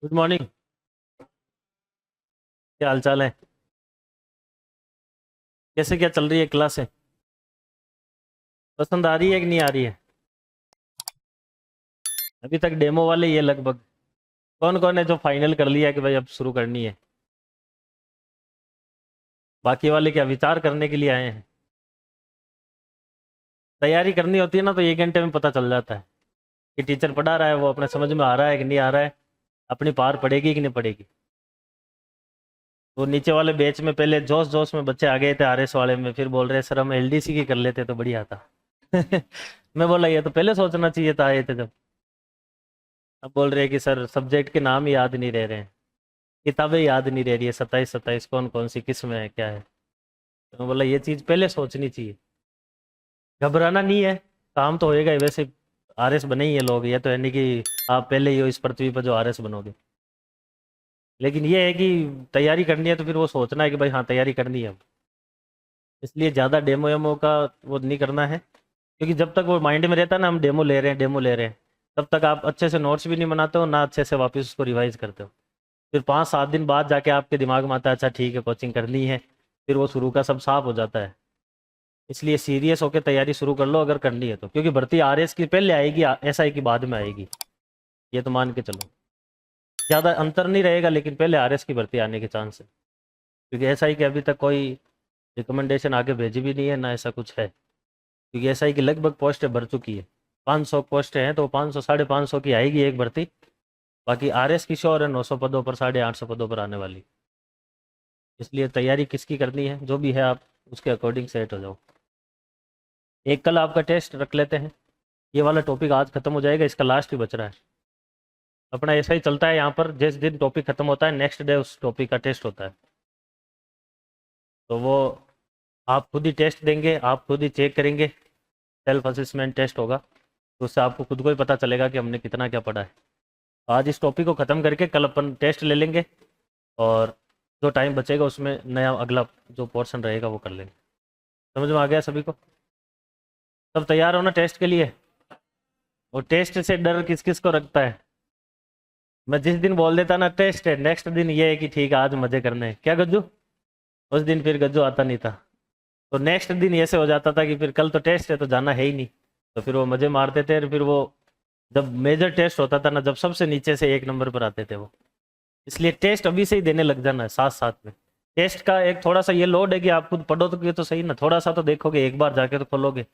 Good morning. क्या हाल चाल है? कैसे क्या चल रही है क्लास है? पसंद आ रही है कि नहीं आ रही है? अभी तक डेमो वाले ये लगभग। कौन कौन है जो फाइनल कर लिया है कि भाई अब शुरू करनी है? बाकी वाले क्या विचार करने के लिए आए हैं? तैयारी करनी होती है ना तो 1 घंटे में पता चल जाता है कि टीचर पढ़ा रहा है वो अपने समझ में आ रहा है कि नहीं आ रहा है, अपनी पार पड़ेगी कि नहीं पड़ेगी। वो नीचे वाले बैच में पहले जोश जोश में बच्चे आ गए थे आरएस वाले में, फिर बोल रहे सर हम एलडीसी की कर लेते तो बढ़िया था। मैं बोला ये तो पहले सोचना चाहिए था, आए थे जब। अब बोल रहे हैं कि सर सब्जेक्ट के नाम ही याद नहीं रह रहे हैं, किताबें याद नहीं रह रही है, 27 कौन कौन सी किस में है क्या है। तो मैं बोला ये चीज़ पहले सोचनी चाहिए। घबराना नहीं है, काम तो होएगा ही वैसे। आरएस बने ही है लोग, ये तो है नहीं कि आप पहले ही हो इस पृथ्वी पर जो आरएस बनोगे। लेकिन ये है कि तैयारी करनी है तो फिर वो सोचना है कि भाई हाँ तैयारी करनी है अब। इसलिए ज़्यादा डेमो वेमो का वो नहीं करना है, क्योंकि जब तक वो माइंड में रहता है ना हम डेमो ले रहे हैं डेमो ले रहे हैं, तब तक आप अच्छे से नोट्स भी नहीं बनाते हो ना अच्छे से वापस उसको रिवाइज करते हो। फिर 5-7 दिन बाद जाके आपके दिमाग में आता है अच्छा ठीक है कोचिंग करनी है, फिर वो शुरू का सब साफ हो जाता है। इसलिए सीरियस होकर तैयारी शुरू कर लो अगर करनी है तो, क्योंकि भर्ती आरएस की पहले आएगी, एसआई की बाद में आएगी। ये तो मान के चलो, ज़्यादा अंतर नहीं रहेगा लेकिन पहले आरएस की भर्ती आने के चांस है, क्योंकि एसआई के अभी तक कोई रिकमेंडेशन आगे भेजी भी नहीं है ना ऐसा कुछ है। क्योंकि एसआई की लगभग पोस्टें भर चुकी है, 500 पोस्टें हैं तो 500 550 की आएगी एक भर्ती। बाकी आरएस की श्योर है 900 पदों पर 850 पदों पर आने वाली। इसलिए तैयारी किसकी करनी है जो भी है आप उसके अकॉर्डिंग सेट हो जाओ। एक कल आपका टेस्ट रख लेते हैं, ये वाला टॉपिक आज खत्म हो जाएगा, इसका लास्ट ही बच रहा है। अपना ऐसा ही चलता है यहाँ पर, जिस दिन टॉपिक खत्म होता है नेक्स्ट डे उस टॉपिक का टेस्ट होता है। तो वो आप खुद ही टेस्ट देंगे, आप खुद ही चेक करेंगे, सेल्फ असेसमेंट टेस्ट होगा, तो उससे आपको खुद को ही पता चलेगा कि हमने कितना क्या पढ़ा है। आज इस टॉपिक को ख़त्म करके कल अपन टेस्ट ले लेंगे, और जो टाइम बचेगा उसमें नया अगला जो पोर्शन रहेगा वो कर लेंगे। समझ में आ गया सभी को? सब तैयार हो ना टेस्ट के लिए? और टेस्ट से डर किस किस को रखता है? मैं जिस दिन बोल देता ना टेस्ट है, नेक्स्ट दिन ये है कि ठीक है आज मजे करने हैं, क्या गज्जू? उस दिन फिर गज्जू आता नहीं था। तो नेक्स्ट दिन ऐसे हो जाता था कि फिर कल तो टेस्ट है तो जाना है ही नहीं। तो फिर वो मजे मारते थे, और फिर वो जब मेजर टेस्ट होता था ना, जब सबसे नीचे से 1 नंबर पर आते थे वो। इसलिए टेस्ट अभी से ही देने लग जाना है साथ साथ में। टेस्ट का एक थोड़ा सा ये लोड है कि आप खुद पढ़ो तो सही ना, थोड़ा सा तो देखोगे, एक बार जाके तो खोलोगे,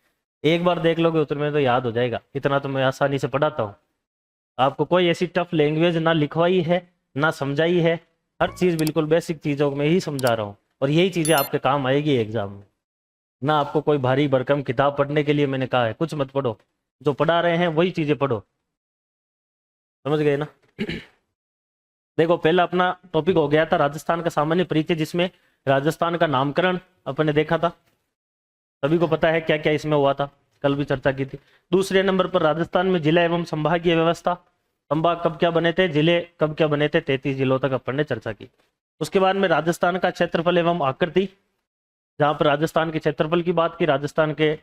एक बार देख लोगे उतने में तो याद हो जाएगा। इतना तो मैं आसानी से पढ़ाता हूँ। आपको कोई ऐसी टफ लैंग्वेज ना लिखवाई है ना समझाई है, हर चीज़ बिल्कुल बेसिक चीज़ों में ही समझा रहा हूँ, और यही चीज़ें आपके काम आएगी एग्जाम में। ना आपको कोई भारी भरकम किताब पढ़ने के लिए मैंने कहा है, कुछ मत पढ़ो, जो पढ़ा रहे हैं वही चीज़ें पढ़ो। समझ गए ना? देखो पहला अपना टॉपिक हो गया था राजस्थान का सामान्य परिचय, जिसमें राजस्थान का नामकरण अपन ने देखा था। सभी को पता है क्या क्या इसमें हुआ था, कल भी चर्चा की थी। दूसरे नंबर पर राजस्थान में जिला एवं संभागीय व्यवस्था, संभाग कब क्या बने थे, जिले कब क्या बने थे, 33 जिलों तक अपन ने चर्चा की। उसके बाद में राजस्थान का क्षेत्रफल एवं आकृति, जहाँ पर राजस्थान के क्षेत्रफल की बात की, राजस्थान के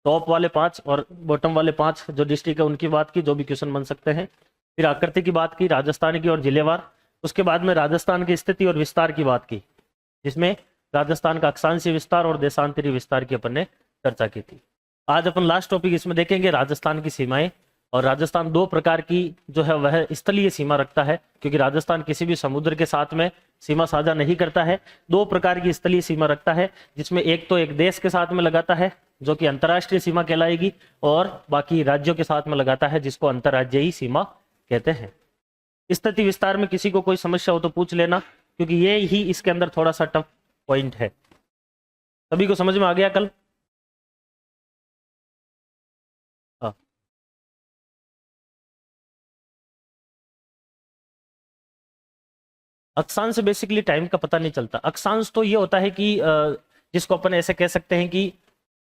टॉप वाले 5 और बॉटम वाले 5 जो डिस्ट्रिक्ट है उनकी बात की, जो भी क्वेश्चन बन सकते हैं। फिर आकृति की बात की राजस्थान की और जिलेवार। उसके बाद में राजस्थान की स्थिति और विस्तार की बात की, जिसमें राजस्थान का अक्षांशीय विस्तार और देशांतरीय विस्तार की अपन ने चर्चा की थी। आज अपन लास्ट टॉपिक इसमें देखेंगे राजस्थान की सीमाएं। और राजस्थान 2 प्रकार की जो है वह स्थलीय सीमा रखता है, क्योंकि राजस्थान किसी भी समुद्र के साथ में सीमा साझा नहीं करता है। 2 प्रकार की स्थलीय सीमा रखता है, जिसमें एक तो एक देश के साथ में लगाता है जो कि अंतर्राष्ट्रीय सीमा कहलाएगी, और बाकी राज्यों के साथ में लगाता है जिसको अंतर्राज्यीय सीमा कहते हैं। स्थिति विस्तार में किसी को कोई समस्या हो तो पूछ लेना, क्योंकि ये ही इसके अंदर थोड़ा सा टफ पॉइंट है। सभी को समझ में आ गया कल? हाँ। अक्षांश बेसिकली टाइम का पता नहीं चलता। अक्षांश तो ये होता है कि जिसको अपन ऐसे कह सकते हैं कि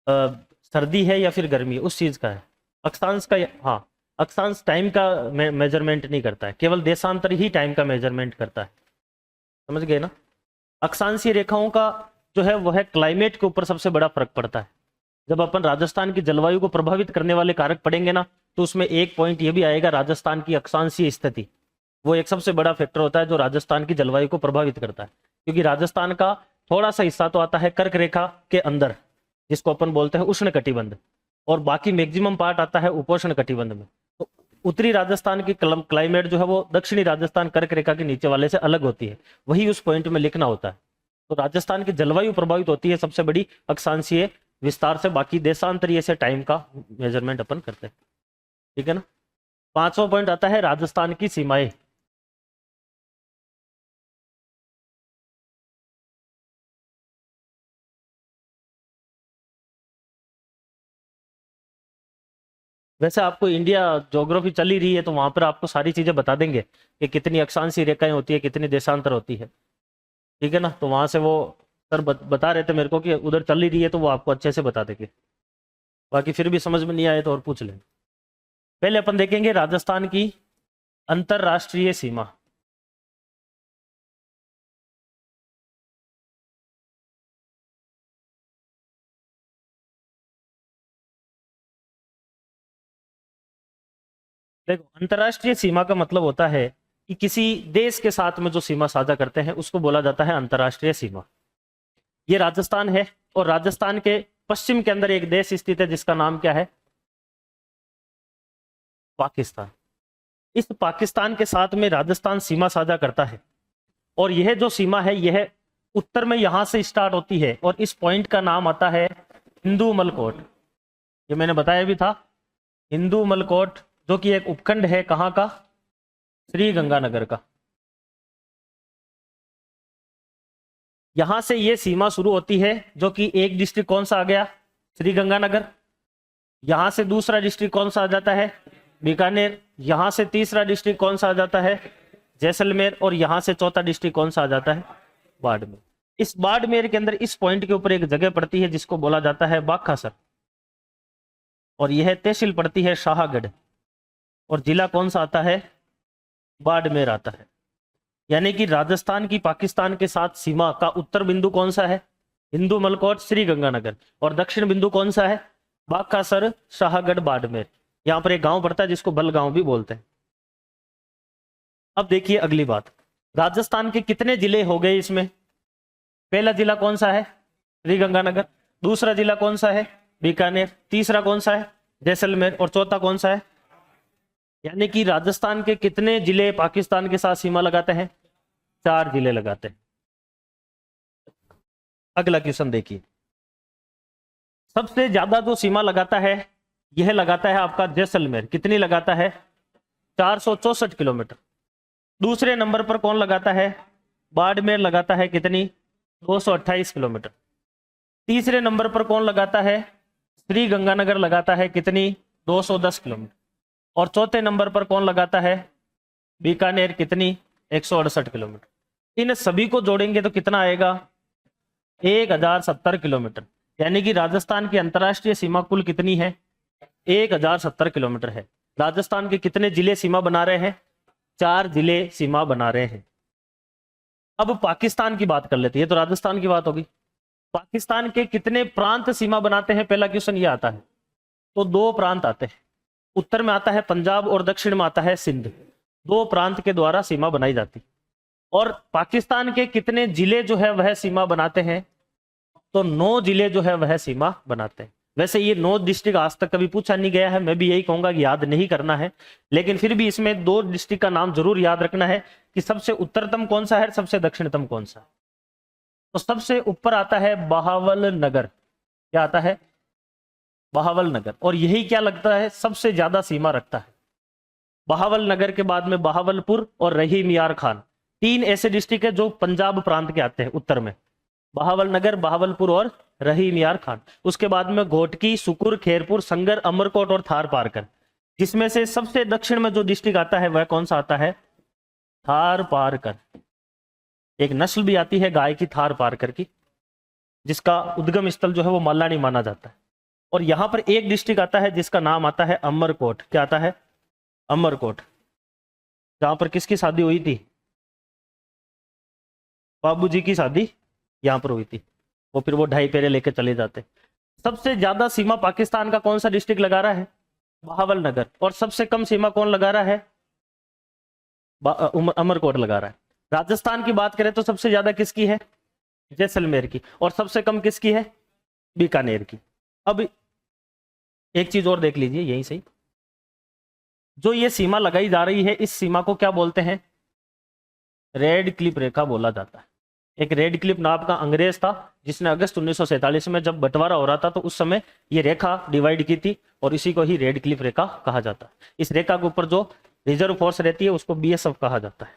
सर्दी है या फिर गर्मी है, उस चीज का है अक्षांश का। हाँ, अक्षांश टाइम का मेजरमेंट नहीं करता है, केवल देशांतर ही टाइम का मेजरमेंट करता है। समझ गए ना? अक्षांशीय रेखाओं का जो है वह क्लाइमेट के ऊपर सबसे बड़ा फर्क पड़ता है। जब अपन राजस्थान की जलवायु को प्रभावित करने वाले कारक पढ़ेंगे ना, तो उसमें एक पॉइंट ये भी आएगा राजस्थान की अक्षांशीय स्थिति। वो एक सबसे बड़ा फैक्टर होता है जो राजस्थान की जलवायु को प्रभावित करता है, क्योंकि राजस्थान का थोड़ा सा हिस्सा तो आता है कर्क रेखा के अंदर, जिसको अपन बोलते हैं उष्ण कटिबंध, और बाकी मैक्सिमम पार्ट आता है उपोष्ण कटिबंध में। तो उत्तरी राजस्थान की क्लाइमेट जो है वो दक्षिणी राजस्थान कर्क रेखा के नीचे वाले से अलग होती है, वही उस पॉइंट में लिखना होता है। तो राजस्थान की जलवायु प्रभावित होती है सबसे बड़ी अक्षांशीय विस्तार से, बाकी देशांतरीय से टाइम का मेजरमेंट अपन करते हैं, ठीक है ना। 5वां पॉइंट आता है राजस्थान की सीमाएं। वैसे आपको इंडिया ज्योग्राफी चल ही रही है, तो वहां पर आपको सारी चीजें बता देंगे कि कितनी अक्षांशीय रेखाएं होती है, कितनी देशांतर होती है, ठीक है ना। तो वहां से वो सर बता रहे थे मेरे को कि उधर चल ही रही है, तो वो आपको अच्छे से बता देंगे। बाकी फिर भी समझ में नहीं आए तो और पूछ लें। पहले अपन देखेंगे राजस्थान की अंतरराष्ट्रीय सीमा। देखो, अंतरराष्ट्रीय सीमा का मतलब होता है कि किसी देश के साथ में जो सीमा साझा करते हैं उसको बोला जाता है अंतरराष्ट्रीय सीमा। ये राजस्थान है, और राजस्थान के पश्चिम के अंदर एक देश स्थित है जिसका नाम क्या है? पाकिस्तान। इस पाकिस्तान के साथ में राजस्थान सीमा साझा करता है, और यह जो सीमा है यह उत्तर में यहां से स्टार्ट होती है, और इस पॉइंट का नाम आता है हिंदू मलकोट। ये मैंने बताया भी था, हिंदू मलकोट, जो कि एक उपखंड है कहाँ का? श्री गंगानगर का। यहां से ये सीमा शुरू होती है, जो कि एक डिस्ट्रिक्ट कौन सा आ गया? श्री गंगानगर। यहां से दूसरा डिस्ट्रिक्ट कौन सा आ जाता है? बीकानेर। यहां से तीसरा डिस्ट्रिक्ट कौन सा आ जाता है? जैसलमेर। और यहां से चौथा डिस्ट्रिक्ट कौन सा आ जाता है? बाड़मेर। इस बाड़मेर के अंदर इस पॉइंट के ऊपर एक जगह पड़ती है जिसको बोला जाता है बाखासर, और यह तहसील पड़ती है शाहगढ़, और जिला कौन सा आता है? बाड़मेर आता है। यानी कि राजस्थान की पाकिस्तान के साथ सीमा का उत्तर बिंदु कौन सा है? हिंदू मलकोट श्री गंगानगर, और दक्षिण बिंदु कौन सा है? बाखासर शाहगढ़ बाड़मेर। यहां पर एक गांव पड़ता है जिसको बलगांव भी बोलते हैं। अब देखिए अगली बात, राजस्थान के कितने जिले हो गए इसमें? पहला जिला कौन सा है? श्री गंगानगर। दूसरा जिला कौन सा है? बीकानेर। तीसरा कौन सा है? जैसलमेर। और चौथा कौन सा है? यानी कि राजस्थान के कितने जिले पाकिस्तान के साथ सीमा लगाते हैं? 4 जिले लगाते हैं। अगला क्वेश्चन देखिए, सबसे ज्यादा जो सीमा लगाता है यह लगाता है आपका जैसलमेर। कितनी लगाता है? 464 किलोमीटर। दूसरे नंबर पर कौन लगाता है? बाड़मेर लगाता है। कितनी? 228 किलोमीटर। तीसरे नंबर पर कौन लगाता है? श्री गंगानगर लगाता है। कितनी? 210 किलोमीटर। और चौथे नंबर पर कौन लगाता है? बीकानेर। कितनी? 168 किलोमीटर। इन सभी को जोड़ेंगे तो कितना आएगा? 1070 किलोमीटर। यानी कि राजस्थान की अंतरराष्ट्रीय सीमा कुल कितनी है? 1070 किलोमीटर है। राजस्थान के कितने जिले सीमा बना रहे हैं? 4 जिले सीमा बना रहे हैं। अब पाकिस्तान की बात कर लेते हैं, तो राजस्थान की बात होगी। पाकिस्तान के कितने प्रांत सीमा बनाते हैं? पहला क्वेश्चन ये आता है। तो 2 प्रांत आते हैं, उत्तर में आता है पंजाब और दक्षिण में आता है सिंध। 2 प्रांत के द्वारा सीमा बनाई जाती। और पाकिस्तान के कितने जिले जो है वह सीमा बनाते हैं? तो 9 जिले जो है वह सीमा बनाते हैं। वैसे ये 9 डिस्ट्रिक्ट आज तक कभी पूछा नहीं गया है, मैं भी यही कहूंगा कि याद नहीं करना है, लेकिन फिर भी इसमें 2 डिस्ट्रिक्ट का नाम जरूर याद रखना है कि सबसे उत्तरतम कौन सा है, सबसे दक्षिणतम कौन सा है। तो सबसे ऊपर आता है बहावल नगर। क्या आता है? बहावल नगर। और यही क्या लगता है? सबसे ज्यादा सीमा रखता है। बहावल नगर के बाद में बहावलपुर और रहीम यार खान, 3 ऐसे डिस्ट्रिक्ट है जो पंजाब प्रांत के आते हैं उत्तर में। बहावल नगर, बहावलपुर और रहीम यार खान। उसके बाद में घोटकी, सुकुर, खेरपुर, संगर, अमरकोट और थार पारकर। जिसमें से सबसे दक्षिण में जो डिस्ट्रिक्ट आता है वह कौन सा आता है? थार पारकर। एक नस्ल भी आती है गाय की, थार पारकर की, जिसका उद्गम स्थल जो है वो मल्लानी माना जाता है। और यहां पर एक डिस्ट्रिक्ट आता है जिसका नाम आता है अमरकोट। क्या आता है? अमरकोट। जहां पर किसकी शादी हुई थी? बाबूजी की शादी यहां पर हुई थी। वो फिर वो 2.5 फेरे लेके चले जाते। सबसे ज्यादा सीमा पाकिस्तान का कौन सा डिस्ट्रिक्ट लगा रहा है? बहावल नगर। और सबसे कम सीमा कौन लगा रहा है? अमरकोट लगा रहा है। राजस्थान की बात करें तो सबसे ज्यादा किसकी है? जैसलमेर की। और सबसे कम किसकी है? बीकानेर की। अब एक चीज और देख लीजिए यहीं से, जो ये सीमा लगाई जा रही है इस सीमा को क्या बोलते हैं? रेड क्लिफ रेखा बोला जाता है। एक रेड क्लिफ नाम का अंग्रेज था जिसने अगस्त 1947 में जब बंटवारा हो रहा था तो उस समय ये रेखा डिवाइड की थी और इसी को ही रेड क्लिफ रेखा कहा जाता है। इस रेखा के ऊपर जो रिजर्व फोर्स रहती है उसको बीएसएफ कहा जाता है।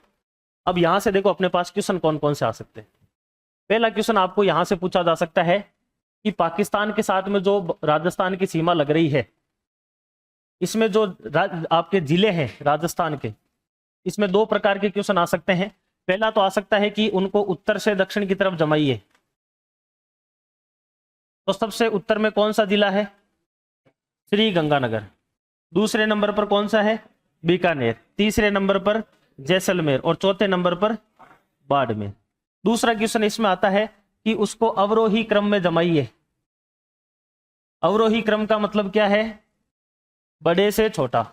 अब यहां से देखो अपने पास क्वेश्चन कौन कौन से आ सकते हैं। पहला क्वेश्चन आपको यहां से पूछा जा सकता है कि पाकिस्तान के साथ में जो राजस्थान की सीमा लग रही है इसमें जो आपके जिले हैं राजस्थान के, इसमें दो प्रकार के क्वेश्चन आ सकते हैं। पहला तो आ सकता है कि उनको उत्तर से दक्षिण की तरफ जमाइए, तो सबसे उत्तर में कौन सा जिला है? श्री गंगानगर। दूसरे नंबर पर कौन सा है? बीकानेर। तीसरे नंबर पर जैसलमेर और चौथे नंबर पर बाड़मेर। दूसरा क्वेश्चन इसमें आता है कि उसको अवरोही क्रम में जमाइए। अवरोही क्रम का मतलब क्या है? बड़े से छोटा।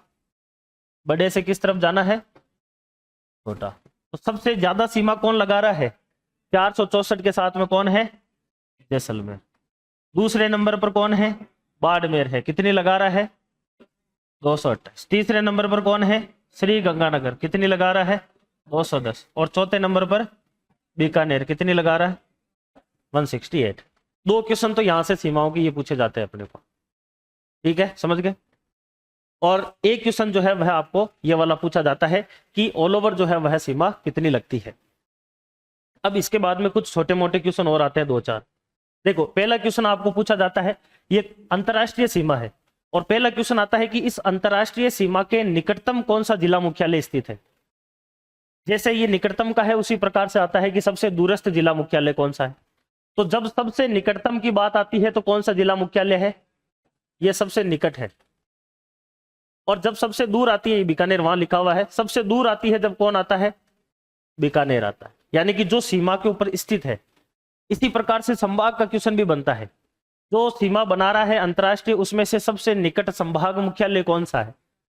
बड़े से किस तरफ जाना है? छोटा। तो सबसे ज्यादा सीमा कौन लगा रहा है? 464 के साथ में कौन है? जैसलमेर। दूसरे नंबर पर कौन है? बाड़मेर है। कितनी लगा रहा है? 228। तीसरे नंबर पर कौन है? श्री गंगानगर। कितनी लगा रहा है? 210। और चौथे नंबर पर बीकानेर। कितनी लगा रहा है? 168। दो क्वेश्चन तो यहां से सीमाओं की ये पूछे जाते हैं अपने को। ठीक है, समझ गए? और एक क्वेश्चन जो है वह आपको ये वाला पूछा जाता है कि ऑल ओवर जो है वह सीमा कितनी लगती है। अब इसके बाद में कुछ छोटे मोटे क्वेश्चन और आते हैं, दो चार। देखो पहला क्वेश्चन आपको पूछा जाता है, ये अंतरराष्ट्रीय सीमा है और पहला क्वेश्चन आता है कि इस अंतरराष्ट्रीय सीमा के निकटतम कौन सा जिला मुख्यालय स्थित है। जैसे ये निकटतम का है उसी प्रकार से आता है कि सबसे दूरस्थ जिला मुख्यालय कौन सा है। तो जब सबसे निकटतम की बात आती है तो कौन सा जिला मुख्यालय है? यह सबसे निकट है। और जब सबसे दूर आती है, बीकानेर वहां लिखा हुआ है, सबसे दूर आती है जब कौन आता है? बीकानेर आता है। यानी कि जो सीमा के ऊपर स्थित है। इसी प्रकार से संभाग का क्वेश्चन भी बनता है, जो सीमा बना रहा है अंतरराष्ट्रीय उसमें से सबसे निकट संभाग मुख्यालय कौन सा है।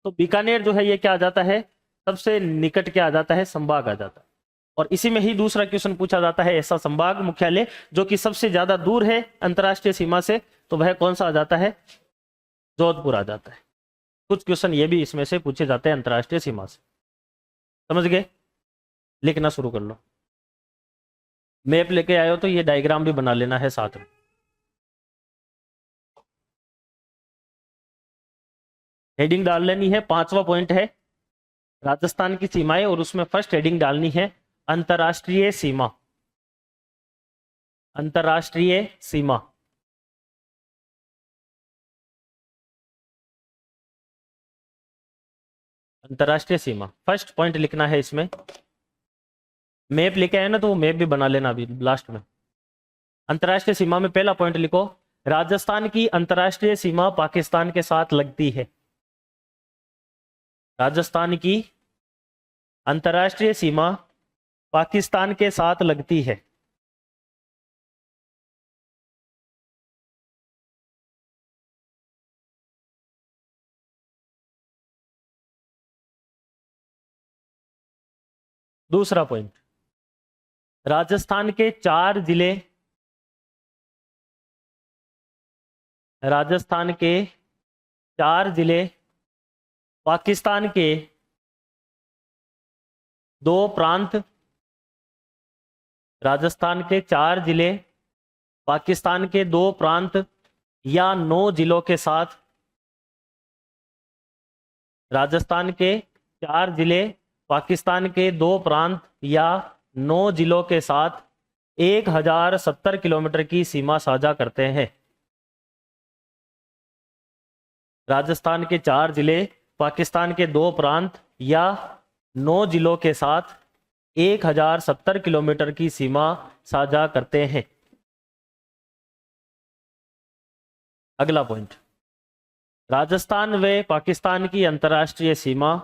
तो बीकानेर जो है ये क्या आ जाता है? सबसे निकट क्या आ जाता है? संभाग आ जाता है। और इसी में ही दूसरा क्वेश्चन पूछा जाता है, ऐसा संभाग मुख्यालय जो कि सबसे ज्यादा दूर है अंतरराष्ट्रीय सीमा से, तो वह कौन सा आ जाता है? जोधपुर आ जाता है। कुछ क्वेश्चन ये भी इसमें से पूछे जाते हैं अंतरराष्ट्रीय सीमा से। समझ गए? लिखना शुरू कर लो। मैप लेके आए हो तो ये डायग्राम भी बना लेना है साथ में। हेडिंग डाल लेनी है। पांचवा पॉइंट है राजस्थान की सीमाएं और उसमें फर्स्ट हेडिंग डालनी है अंतरराष्ट्रीय सीमा। अंतरराष्ट्रीय सीमा। अंतरराष्ट्रीय सीमा फर्स्ट पॉइंट लिखना है इसमें। मैप लेके आए ना तो वो मैप भी बना लेना अभी लास्ट में। अंतरराष्ट्रीय सीमा में पहला पॉइंट लिखो, राजस्थान की अंतरराष्ट्रीय सीमा पाकिस्तान के साथ लगती है। राजस्थान की अंतरराष्ट्रीय सीमा पाकिस्तान के साथ लगती है। दूसरा पॉइंट, राजस्थान के 4 जिले, राजस्थान के 4 जिले पाकिस्तान के 2 प्रांत, राजस्थान के 4 जिले पाकिस्तान के 2 प्रांत या 9 जिलों के साथ, राजस्थान के 4 जिले पाकिस्तान के 2 प्रांत या 9 जिलों के साथ 1070 किलोमीटर की सीमा साझा करते हैं। राजस्थान के 4 जिले पाकिस्तान के 2 प्रांत या 9 जिलों के साथ 1070 किलोमीटर की सीमा साझा करते हैं। अगला पॉइंट, राजस्थान व पाकिस्तान की अंतर्राष्ट्रीय सीमा,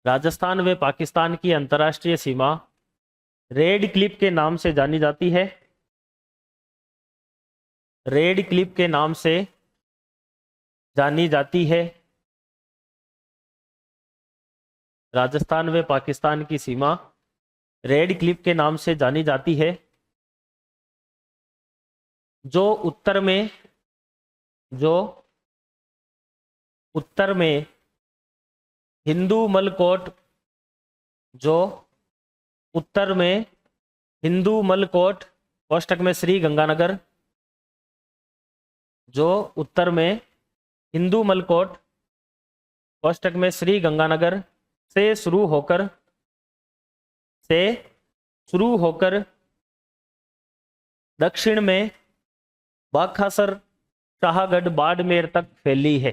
राजस्थान व पाकिस्तान की अंतर्राष्ट्रीय सीमा रेड क्लिफ के नाम से जानी जाती है। रेड क्लिफ के नाम से जानी जाती है। राजस्थान व पाकिस्तान की सीमा रेड क्लिफ के नाम से जानी जाती है, जो उत्तर में जो उत्तर में हिंदू मलकोट जो उत्तर में हिंदू मलकोट कोष्टक में श्री गंगानगर, जो उत्तर में हिंदू मलकोट कोष्टक में श्री गंगानगर से शुरू होकर दक्षिण में बाखासर शाहगढ़ बाड़मेर तक फैली है।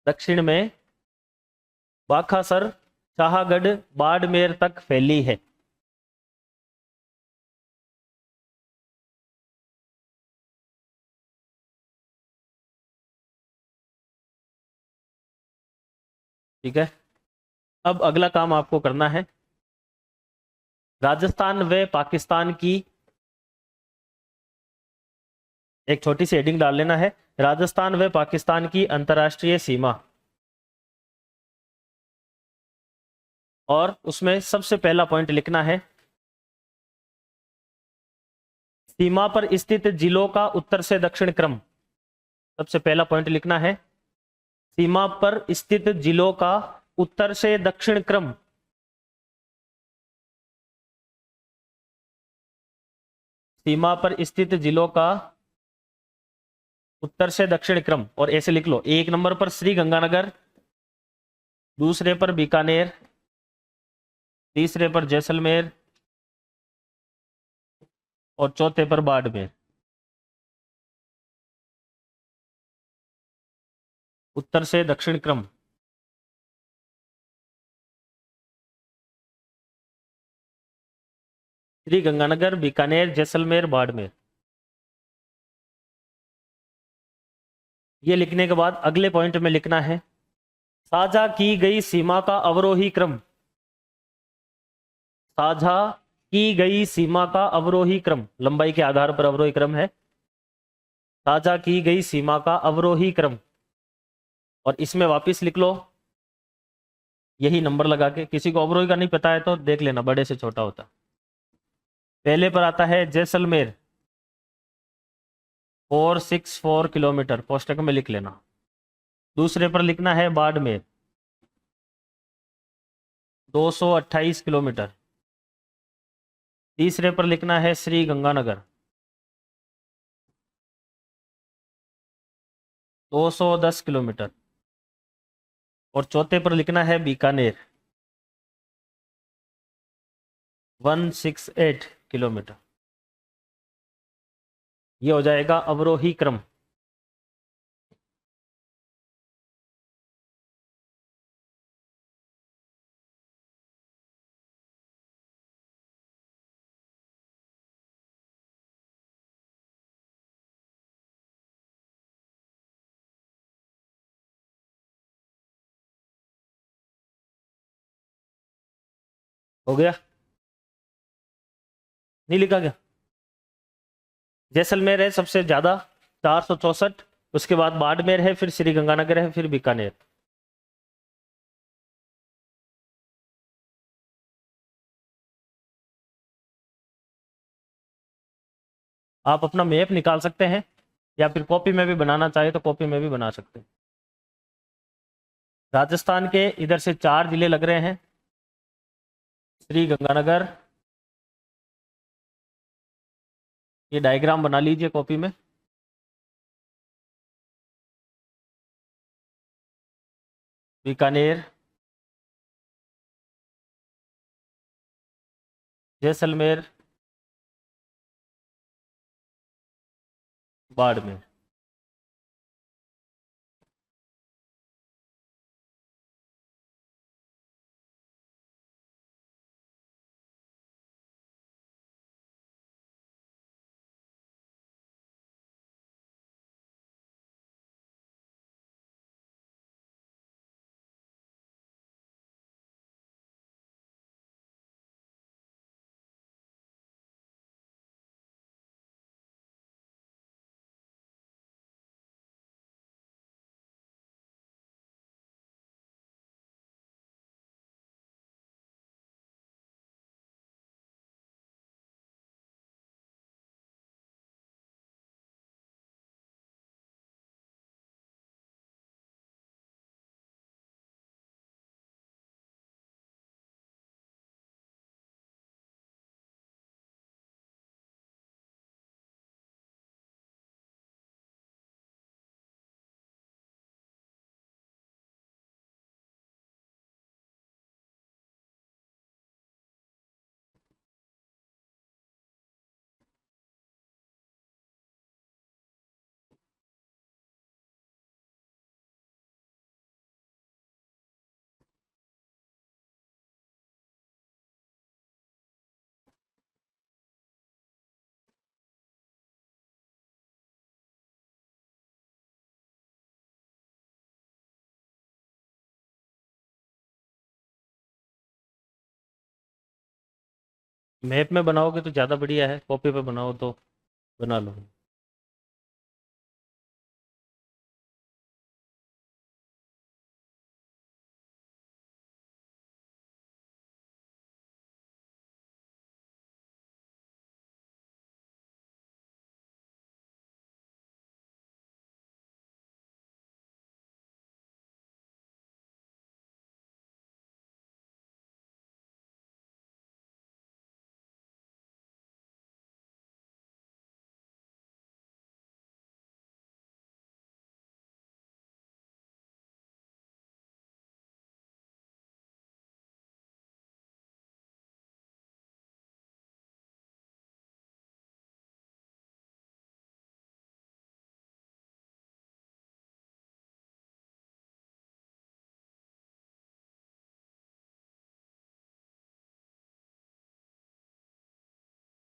दक्षिण में बाखासर शाहगढ़ बाड़मेर तक फैली है। ठीक है, अब अगला काम आपको करना है, राजस्थान व पाकिस्तान की एक छोटी सी हेडिंग डाल लेना है, राजस्थान व पाकिस्तान की अंतर्राष्ट्रीय सीमा, और उसमें सबसे पहला पॉइंट लिखना है, सीमा पर स्थित जिलों का उत्तर से दक्षिण क्रम। सबसे पहला पॉइंट लिखना है, सीमा पर स्थित जिलों का उत्तर से दक्षिण क्रम। सीमा पर स्थित जिलों का उत्तर से दक्षिण क्रम, और ऐसे लिख लो, एक नंबर पर श्री गंगानगर, दूसरे पर बीकानेर, तीसरे पर जैसलमेर और चौथे पर बाड़मेर। उत्तर से दक्षिण क्रम। श्री गंगानगर, बीकानेर, जैसलमेर, बाड़मेर। ये लिखने के बाद अगले पॉइंट में लिखना है, साझा की गई सीमा का अवरोही क्रम। साझा की गई सीमा का अवरोही क्रम, लंबाई के आधार पर अवरोही क्रम है। साझा की गई सीमा का अवरोही क्रम, और इसमें वापस लिख लो यही नंबर लगा के। किसी को अवरोही का नहीं पता है तो देख लेना, बड़े से छोटा होता। पहले पर आता है जैसलमेर, 464 किलोमीटर, कोष्टक में लिख लेना। दूसरे पर लिखना है बाड़मेर, 228 किलोमीटर। तीसरे पर लिखना है श्री गंगानगर, 210 किलोमीटर। और चौथे पर लिखना है बीकानेर, 168 किलोमीटर। ये हो जाएगा अवरोही क्रम। हो गया? नहीं लिखा गया? जैसलमेर है सबसे ज्यादा, 464, उसके बाद बाड़मेर है, फिर श्री गंगानगर है, फिर बीकानेर। आप अपना मैप निकाल सकते हैं, या फिर कॉपी में भी बनाना चाहे तो कॉपी में भी बना सकते हैं। राजस्थान के इधर से 4 जिले लग रहे हैं, श्री गंगानगर। ये डायग्राम बना लीजिए कॉपी में। बीकानेर, जैसलमेर, बाड़मेर। मैप में बनाओगे तो ज़्यादा बढ़िया है, कॉपी पे बनाओ तो बना लो।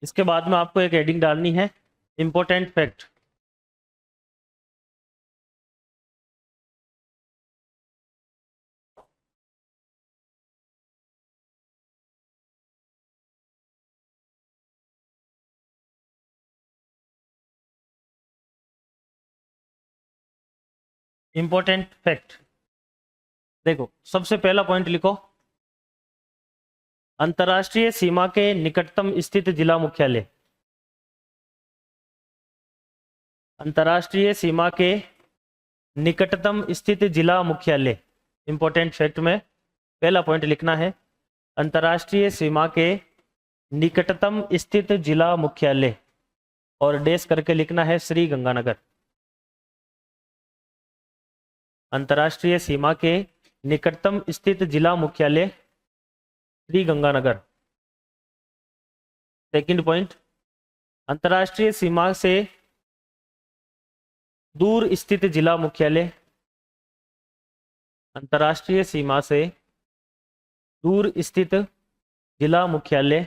इसके बाद में आपको एक हेडिंग डालनी है, इम्पोर्टेंट फैक्ट। इम्पोर्टेंट फैक्ट, देखो सबसे पहला पॉइंट लिखो, अंतर्राष्ट्रीय सीमा के निकटतम स्थित जिला मुख्यालय। अंतर्राष्ट्रीय सीमा के निकटतम स्थित जिला मुख्यालय। इंपॉर्टेंट फैक्ट में पहला पॉइंट लिखना है, अंतर्राष्ट्रीय सीमा के निकटतम स्थित जिला मुख्यालय, और डैश करके लिखना है श्री गंगानगर। अंतर्राष्ट्रीय सीमा के निकटतम स्थित जिला मुख्यालय श्री गंगानगर। सेकंड पॉइंट, अंतर्राष्ट्रीय सीमा से दूर स्थित जिला मुख्यालय। अंतर्राष्ट्रीय सीमा से दूर स्थित जिला मुख्यालय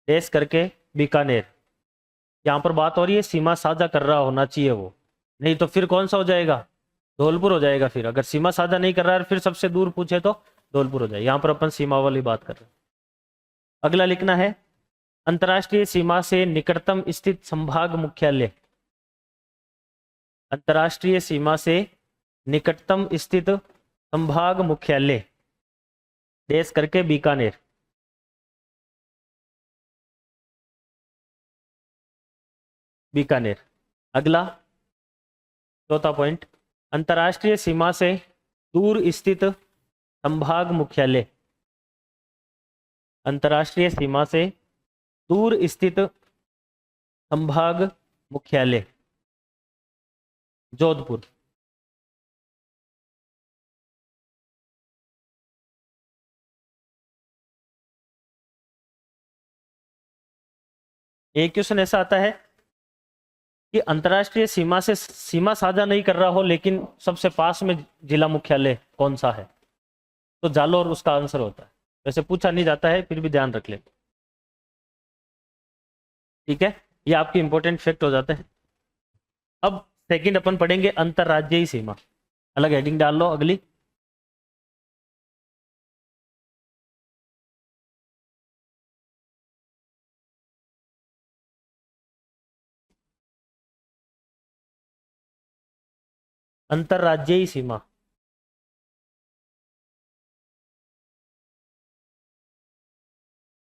डैश करके बीकानेर। यहाँ पर बात हो रही है सीमा साझा कर रहा होना चाहिए वो, नहीं तो फिर कौन सा हो जाएगा, धौलपुर हो जाएगा। फिर अगर सीमा साझा नहीं कर रहा है फिर सबसे दूर पूछे तो धौलपुर हो जाएगा। यहाँ पर अपन सीमा वाली बात कर रहे हैं। अगला लिखना है, अंतर्राष्ट्रीय सीमा से निकटतम स्थित संभाग मुख्यालय। अंतर्राष्ट्रीय सीमा से निकटतम स्थित संभाग मुख्यालय डैश करके बीकानेर। बीकानेर। अगला चौथा पॉइंट, अंतर्राष्ट्रीय सीमा से दूर स्थित संभाग मुख्यालय। अंतर्राष्ट्रीय सीमा से दूर स्थित संभाग मुख्यालय जोधपुर। एक क्वेश्चन ऐसा आता है कि अंतर्राष्ट्रीय सीमा से सीमा साझा नहीं कर रहा हो लेकिन सबसे पास में जिला मुख्यालय कौन सा है, तो जालोर उसका आंसर होता है। वैसे पूछा नहीं जाता है, फिर भी ध्यान रख ले, ठीक है। ये आपके इंपॉर्टेंट फैक्ट हो जाते हैं। अब सेकंड अपन पढ़ेंगे अंतर्राज्यीय सीमा। अलग हेडिंग डाल लो अगली। अंतर्राज्यीय सीमा।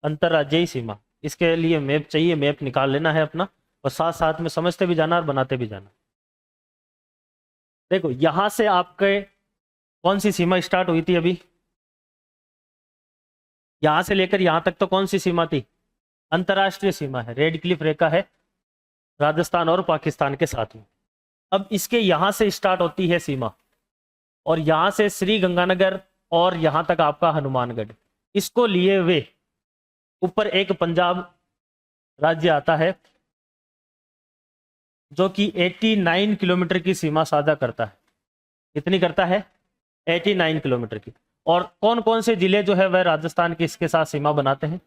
अंतर्राज्यीय सीमा, इसके लिए मैप चाहिए, मैप निकाल लेना है अपना, और साथ साथ में समझते भी जाना और बनाते भी जाना। देखो यहां से आपके कौन सी सीमा स्टार्ट हुई थी अभी, यहां से लेकर यहां तक तो कौन सी सीमा थी, अंतर्राष्ट्रीय सीमा है। रेड क्लिफ रेखा है राजस्थान और पाकिस्तान के साथ में। अब इसके यहां से स्टार्ट होती है सीमा, और यहां से श्री गंगानगर और यहां तक आपका हनुमानगढ़। इसको लिए हुए ऊपर एक पंजाब राज्य आता है जो कि 89 किलोमीटर की सीमा साझा करता है। कितनी करता है, 89 किलोमीटर की। और कौन कौन से जिले जो है वह राजस्थान के इसके साथ सीमा बनाते हैं,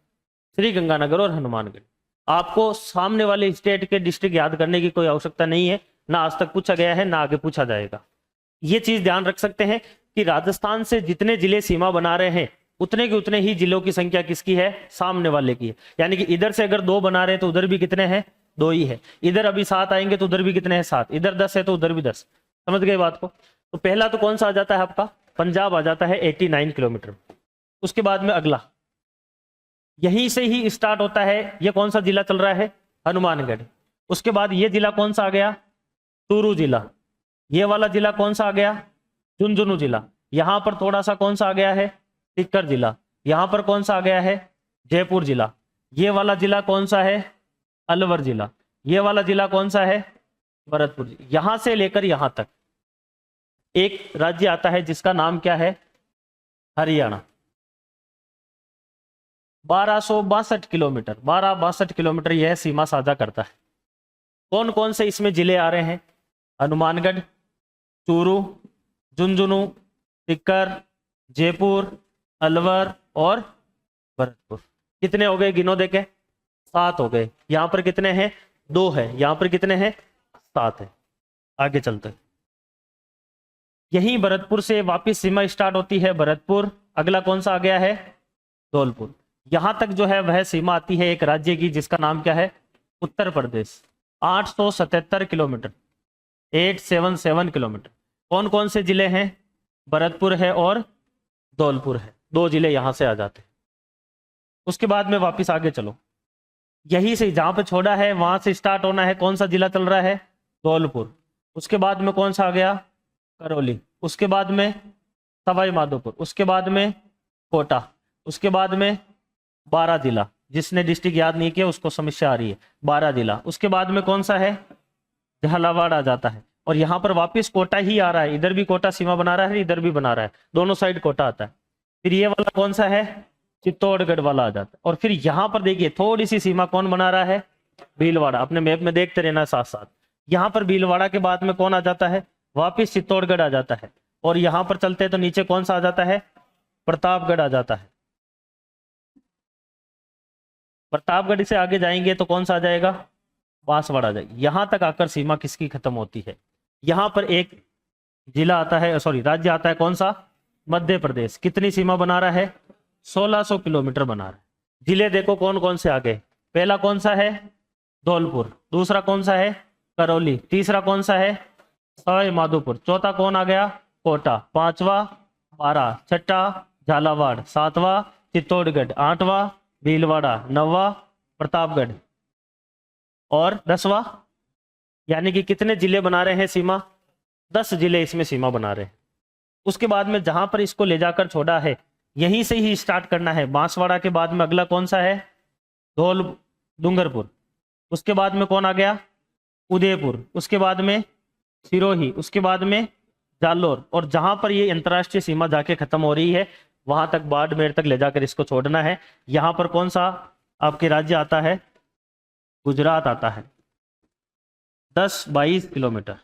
श्री गंगानगर और हनुमानगढ़। आपको सामने वाले स्टेट के डिस्ट्रिक्ट याद करने की कोई आवश्यकता नहीं है, ना आज तक पूछा गया है ना आगे पूछा जाएगा। ये चीज ध्यान रख सकते हैं कि राजस्थान से जितने जिले सीमा बना रहे हैं उतने के उतने ही जिलों की संख्या किसकी है, सामने वाले की है। यानी कि इधर से अगर 2 बना रहे हैं तो उधर भी कितने हैं, 2 ही है। इधर अभी 7 आएंगे तो उधर भी कितने हैं, 7। इधर 10 है तो उधर भी 10। समझ गए बात को। तो पहला तो कौन सा आ जाता है आपका, पंजाब आ जाता है 89 किलोमीटर। उसके बाद में अगला यहीं से ही स्टार्ट होता है। ये कौन सा जिला चल रहा है, हनुमानगढ़। उसके बाद ये जिला कौन सा आ गया, चूरू जिला। ये वाला जिला कौन सा आ गया, झुंझुनू जिला। यहां पर थोड़ा सा कौन सा आ गया है, सीकर जिला। यहां पर कौन सा आ गया है, जयपुर जिला। ये वाला जिला कौन सा है, अलवर जिला। ये वाला जिला कौन सा है, भरतपुर। यहां से लेकर यहां तक एक राज्य आता है जिसका नाम क्या है, हरियाणा। 1262 किलोमीटर, 1262 किलोमीटर यह सीमा साझा करता है। कौन कौन से इसमें जिले आ रहे हैं, हनुमानगढ़, चूरू, झुंझुनू, सीकर, जयपुर, अलवर और भरतपुर। कितने हो गए, गिनो देखे, 7 हो गए। यहां पर कितने हैं, 2 है। यहां पर कितने हैं, 7 है। आगे चलते हैं। यहीं भरतपुर से वापिस सीमा स्टार्ट होती है, भरतपुर। अगला कौन सा आ गया है, धौलपुर। यहां तक जो है वह सीमा आती है एक राज्य की जिसका नाम क्या है, उत्तर प्रदेश। 877 kilometre, 877 kilometre. कौन कौन से जिले हैं, भरतपुर है और धौलपुर है। 2 जिले यहां से आ जाते हैं। उसके बाद में वापिस आगे चलो, यहीं से जहां पे छोड़ा है वहां से स्टार्ट होना है। कौन सा जिला चल रहा है, धौलपुर। उसके बाद में कौन सा आ गया, करौली। उसके बाद में सवाई माधोपुर। उसके बाद में कोटा। उसके बाद में 12 जिला। जिसने डिस्ट्रिक्ट याद नहीं किया उसको समस्या आ रही है, 12 जिला। उसके बाद में कौन सा है, झालावाड़ आ जाता है। और यहाँ पर वापस कोटा ही आ रहा है। इधर भी कोटा सीमा बना रहा है, इधर भी बना रहा है, दोनों साइड कोटा आता है। फिर ये वाला कौन सा है, चित्तौड़गढ़ वाला आ जाता है। और फिर यहाँ पर देखिए थोड़ी सी सीमा कौन बना रहा है, भीलवाड़ा। अपने मैप में देखते रहना साथ साथ। यहाँ पर भीलवाड़ा के बाद में कौन आ जाता है, वापिस चित्तौड़गढ़ आ जाता है। और यहाँ पर चलते हैं तो नीचे कौन सा आ जाता है, प्रतापगढ़ आ जाता है। प्रतापगढ़ से आगे जाएंगे तो कौन सा आ जाएगा, बांसवाड़ा आ जाएगा। यहां तक आकर सीमा किसकी खत्म होती है, यहां पर एक जिला आता है, सॉरी राज्य आता है, कौन सा, मध्य प्रदेश। कितनी सीमा बना रहा है, 1600 किलोमीटर बना रहा है। जिले देखो कौन कौन से आ गए। पहला कौन सा है, धौलपुर। दूसरा कौन सा है, करौली। तीसरा कौन सा है, सवाई माधोपुर। चौथा कौन आ गया, कोटा। पांचवा 12। छठा झालावाड़। सातवां चित्तौड़गढ़। आठवां भीलवाड़ा। 9वां प्रतापगढ़। और 10वां, यानी कि कितने जिले बना रहे हैं सीमा, 10 जिले इसमें सीमा बना रहे हैं। उसके बाद में जहां पर इसको ले जाकर छोड़ा है यहीं से ही स्टार्ट करना है। बांसवाड़ा के बाद में अगला कौन सा है, धौल डूंगरपुर। उसके बाद में कौन आ गया, उदयपुर। उसके बाद में सिरोही। उसके बाद में जालोर। और जहां पर ये अंतर्राष्ट्रीय सीमा जाके खत्म हो रही है वहां तक बाड़मेर तक ले जाकर इसको छोड़ना है। यहां पर कौन सा आपके राज्य आता है, गुजरात आता है। 10-22 किलोमीटर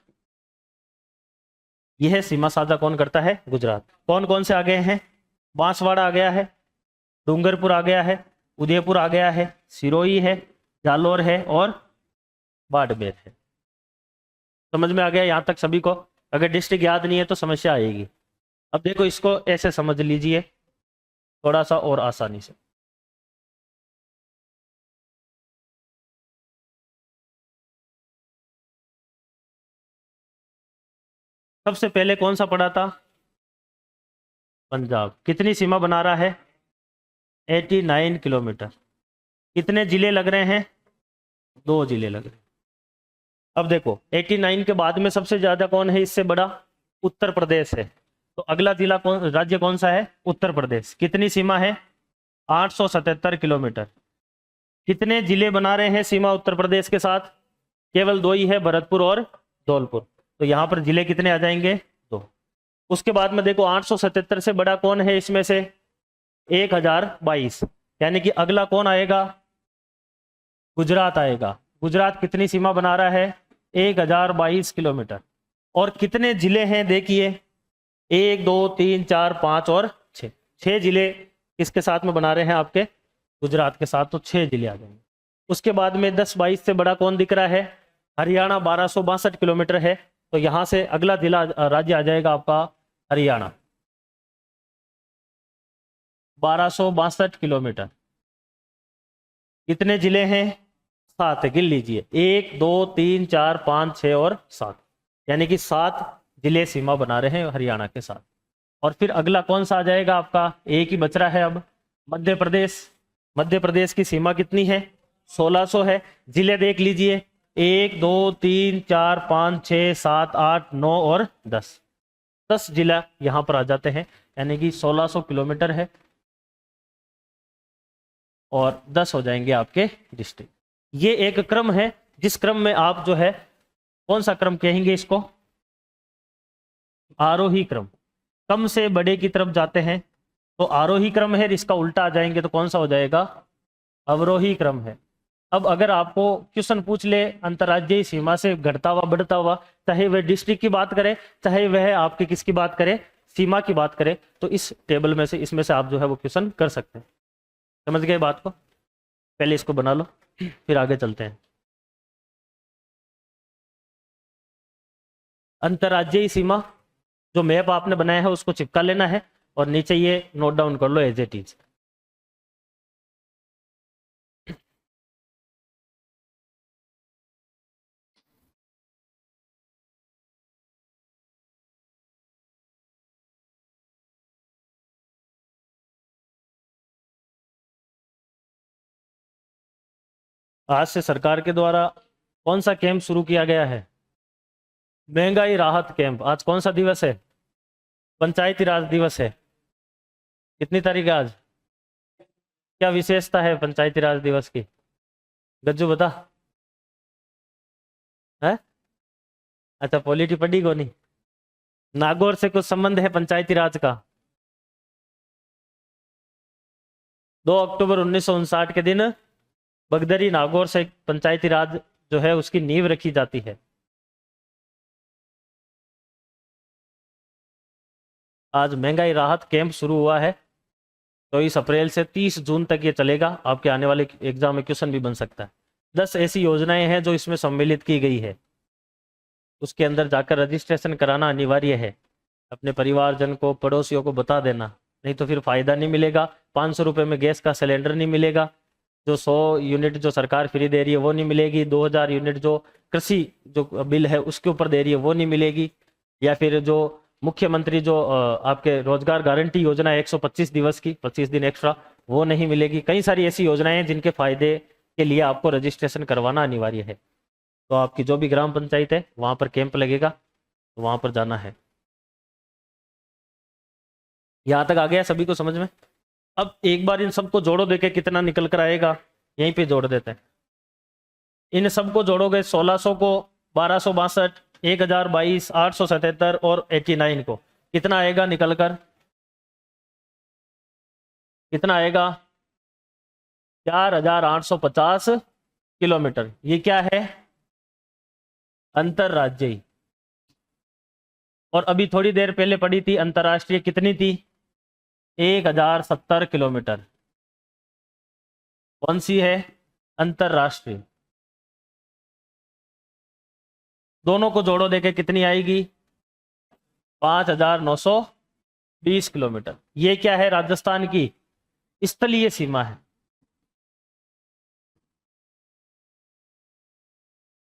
यह सीमा साझा कौन करता है, गुजरात। कौन कौन से आ गए हैं, बांसवाड़ा आ गया है, डूंगरपुर आ गया है, उदयपुर आ गया है, सिरोही है, जालोर है और बाड़मेर है। समझ में आ गया यहां तक सभी को। अगर डिस्ट्रिक्ट याद नहीं है तो समस्या आएगी। अब देखो इसको ऐसे समझ लीजिए थोड़ा सा और आसानी से। सबसे पहले कौन सा पड़ा था, पंजाब। कितनी सीमा बना रहा है, 89 किलोमीटर। कितने जिले लग रहे हैं, 2 जिले लग रहे हैं। अब देखो 89 के बाद में सबसे ज्यादा कौन है इससे बड़ा, उत्तर प्रदेश है। तो अगला जिला कौन, राज्य कौन सा है, उत्तर प्रदेश। कितनी सीमा है, 877 किलोमीटर। कितने जिले बना रहे हैं सीमा उत्तर प्रदेश के साथ, केवल 2 ही है, भरतपुर और धौलपुर। तो यहाँ पर जिले कितने आ जाएंगे, 2। उसके बाद में देखो 877 से बड़ा कौन है इसमें से, 1022। यानी कि अगला कौन आएगा, गुजरात आएगा। गुजरात कितनी सीमा बना रहा है, 1022 किलोमीटर। और कितने जिले हैं देखिए, 1 2 3 4 5 और 6 जिले किसके साथ में बना रहे हैं आपके, गुजरात के साथ। तो 6 जिले आ जाएंगे। उसके बाद में 10-22 से बड़ा कौन दिख रहा है, हरियाणा। 1262 किलोमीटर है। तो यहां से अगला जिला राज्य आ जाएगा आपका हरियाणा। 1262 किलोमीटर। कितने जिले हैं? 7 है, गिन लीजिए, 1 2 3 4 5 6 और 7, यानी कि 7 जिले सीमा बना रहे हैं हरियाणा के साथ। और फिर अगला कौन सा आ जाएगा आपका? एक ही बच रहा है अब, मध्य प्रदेश। मध्य प्रदेश की सीमा कितनी है? 1600 है। जिले देख लीजिए, 1 2 3 4 5 6 7 8 9 और 10, 10 जिला यहां पर आ जाते हैं, यानी कि 1600 किलोमीटर है और 10 हो जाएंगे आपके डिस्ट्रिक्ट। ये एक क्रम है, जिस क्रम में आप जो है, कौन सा क्रम कहेंगे इसको? आरोही क्रम। कम से बड़े की तरफ जाते हैं तो आरोही क्रम है, इसका उल्टा आ जाएंगे तो कौन सा हो जाएगा? अवरोही क्रम है। अब अगर आपको क्वेश्चन पूछ ले अंतर्राज्यीय सीमा से घटता हुआ बढ़ता हुआ, चाहे वह डिस्ट्रिक्ट की बात करे, चाहे वह आपकी किसकी बात करे, सीमा की बात करे, तो इस टेबल में से, इसमें से आप जो है वो क्वेश्चन कर सकते हैं। समझ गए बात को? पहले इसको बना लो, फिर आगे चलते हैं। अंतर्राज्यीय सीमा, जो मैप आपने बनाया है उसको चिपका लेना है और नीचे ये नोट डाउन कर लो एज इट इज। आज से सरकार के द्वारा कौन सा कैंप शुरू किया गया है? महंगाई राहत कैंप। आज कौन सा दिवस है? पंचायती राज दिवस है। कितनी तारीख है आज? क्या विशेषता है पंचायती राज दिवस की? गज्जू बता। है? अच्छा, पॉलिटी पढ़ी को नहीं? नागौर से कुछ संबंध है पंचायती राज का? 2 अक्टूबर 1959 के दिन बगदरी नागौर से पंचायती राज जो है उसकी नींव रखी जाती है। आज महंगाई राहत कैंप शुरू हुआ है, 24 अप्रैल से 30 जून तक ये चलेगा। आपके आने वाले एग्जाम में क्वेश्चन भी बन सकता है। 10 ऐसी योजनाएं हैं जो इसमें सम्मिलित की गई है, उसके अंदर जाकर रजिस्ट्रेशन कराना अनिवार्य है। अपने परिवारजन को, पड़ोसियों को बता देना, नहीं तो फिर फायदा नहीं मिलेगा। 500 रुपये में गैस का सिलेंडर नहीं मिलेगा, जो 100 यूनिट जो सरकार फ्री दे रही है वो नहीं मिलेगी, 2000 यूनिट जो कृषि जो बिल है उसके ऊपर दे रही है वो नहीं मिलेगी, या फिर जो मुख्यमंत्री जो आपके रोजगार गारंटी योजना है 125 दिवस की, 25 दिन एक्स्ट्रा, वो नहीं मिलेगी। कई सारी ऐसी योजनाएं हैं जिनके फायदे के लिए आपको रजिस्ट्रेशन करवाना अनिवार्य है। तो आपकी जो भी ग्राम पंचायत है वहां पर कैंप लगेगा, तो वहां पर जाना है। यहाँ तक आ गया सभी को समझ में? अब एक बार इन सबको जोड़ो, देखे कितना निकल कर आएगा। यहीं पे जोड़ देते हैं। इन सबको जोड़ोगे, 1600 को, 1262, 1022, 877 और 89 को, कितना आएगा निकल कर? कितना आएगा? 4850 किलोमीटर। ये क्या है? अंतरराज्यीय। और अभी थोड़ी देर पहले पड़ी थी अंतरराष्ट्रीय, कितनी थी? 1070 किलोमीटर। कौन सी है? अंतरराष्ट्रीय। दोनों को जोड़ो, देखे कितनी आएगी? 5920 किलोमीटर। ये क्या है? राजस्थान की स्थलीय सीमा है।